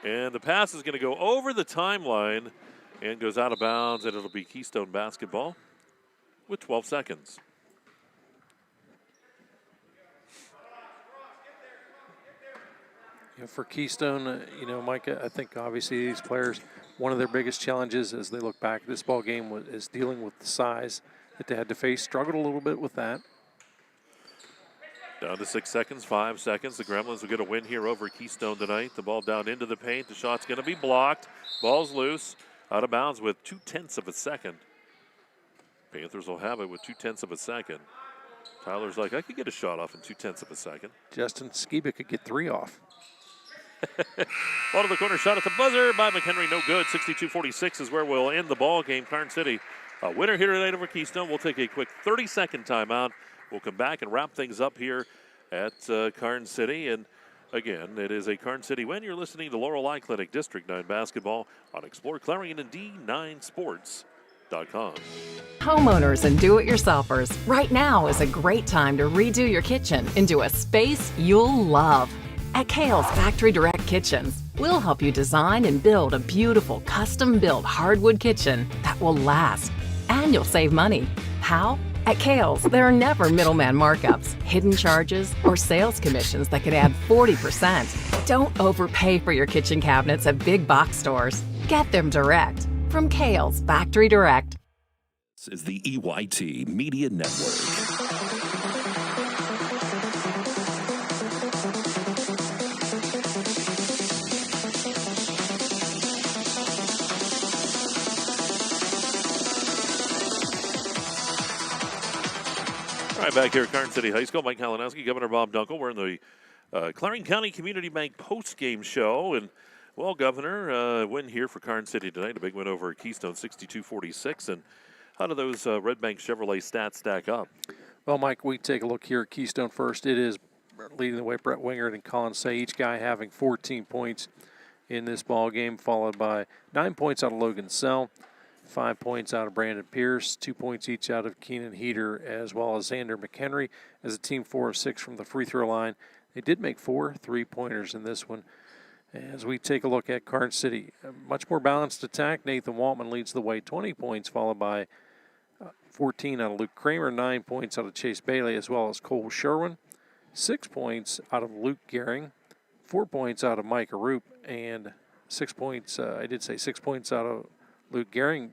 And the pass is going to go over the timeline and goes out of bounds, and it'll be Keystone basketball with 12 seconds. For Keystone, Mike, I think obviously these players, one of their biggest challenges as they look back at this ball game is dealing with the size that they had to face. Struggled a little bit with that. Down to 6 seconds, 5 seconds. The Gremlins will get a win here over Keystone tonight. The ball down into the paint. The shot's going to be blocked. Ball's loose, out of bounds with 0.2 of a second. Panthers will have it with 0.2 of a second. Tyler's like, I could get a shot off in 0.2 of a second. Justin Skiba could get 3 off. Ball to the corner, shot at the buzzer by McHenry, no good. 62-46 is where we'll end the ball game. Karns City, a winner here tonight over Keystone. We'll take a quick 30-second timeout. We'll come back and wrap things up here at Karns City. And again, it is a Karns City win. You're listening to Laurel Clinic District 9 basketball on Explore Clarion and D9Sports.com. Homeowners and do-it-yourselfers, right now is a great time to redo your kitchen into a space you'll love. At Kale's Factory Direct Kitchens, we'll help you design and build a beautiful custom-built hardwood kitchen that will last. And you'll save money. How? At Kale's, there are never middleman markups, hidden charges, or sales commissions that could add 40%. Don't overpay for your kitchen cabinets at big box stores. Get them direct from Kale's Factory Direct. This is the EYT Media Network. All right, back here at Karns City High School, Mike Kalinowski, Governor Bob Dunkel. We're in the Clarion County Community Bank post-game show. And, well, Governor, win here for Karns City tonight. A big win over Keystone, 62-46. And how do those Red Bank Chevrolet stats stack up? Well, Mike, we take a look here at Keystone first. It is leading the way, Brett Wingert and Colin Say, each guy having 14 points in this ball game, followed by 9 points out of Logan Sell, 5 points out of Brandon Pierce, 2 points each out of Keenan Heater, as well as Xander McHenry as a team 4 of 6 from the free throw line. They did make 4 3-pointers in this one. As we take a look at Karns City, a much more balanced attack. Nathan Waltman leads the way, 20 points, followed by 14 out of Luke Kramer, 9 points out of Chase Bailey, as well as Cole Sherwin, 6 points out of Luke Gehring, 4 points out of Micah Roop, and 6 points, 6 points out of Luke Gehring.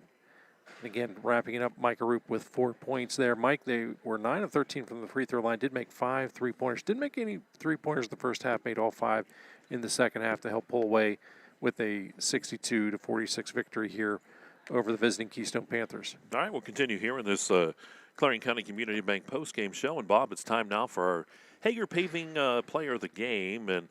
Again, wrapping it up, Micah Roop with 4 points there. Mike, they were 9 of 13 from the free throw line, did make 5 3-pointers. Didn't make any 3-pointers in the first half, made all 5 in the second half to help pull away with a 62-46 victory here over the visiting Keystone Panthers. All right, we'll continue here in this Clarion County Community Bank post-game show. And, Bob, it's time now for our Hager Paving Player of the Game. And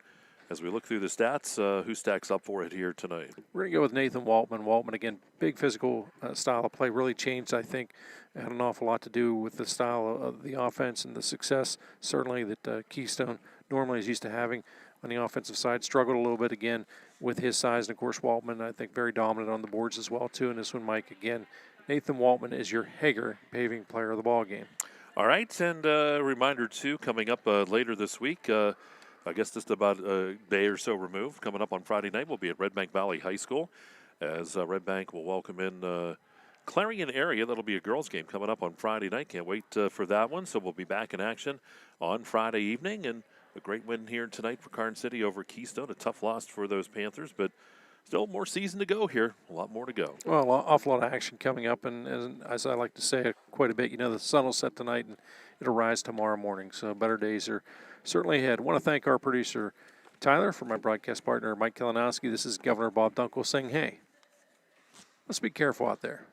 as we look through the stats, who stacks up for it here tonight? We're going to go with Nathan Waltman. Waltman, again, big physical style of play. Really changed, I think. It had an awful lot to do with the style of the offense and the success, certainly, that Keystone normally is used to having on the offensive side. Struggled a little bit, again, with his size. And, of course, Waltman, I think, very dominant on the boards as well, too. And this one, Mike, again, Nathan Waltman is your Hager Paving Player of the ball game. All right, and a reminder, too, coming up later this week, I guess just about a day or so removed, coming up on Friday night, we'll be at Red Bank Valley High School as Red Bank will welcome in Clarion area. That'll be a girls' game coming up on Friday night. Can't wait for that one. So we'll be back in action on Friday evening. And a great win here tonight for Karns City over Keystone. A tough loss for those Panthers, but still more season to go here. A lot more to go. Well, an awful lot of action coming up. And as I like to say quite a bit, the sun will set tonight and it'll rise tomorrow morning. So better days are certainly ahead. I want to thank our producer, Tyler, for my broadcast partner, Mike Kalinowski. This is Governor Bob Dunkel saying, hey, let's be careful out there.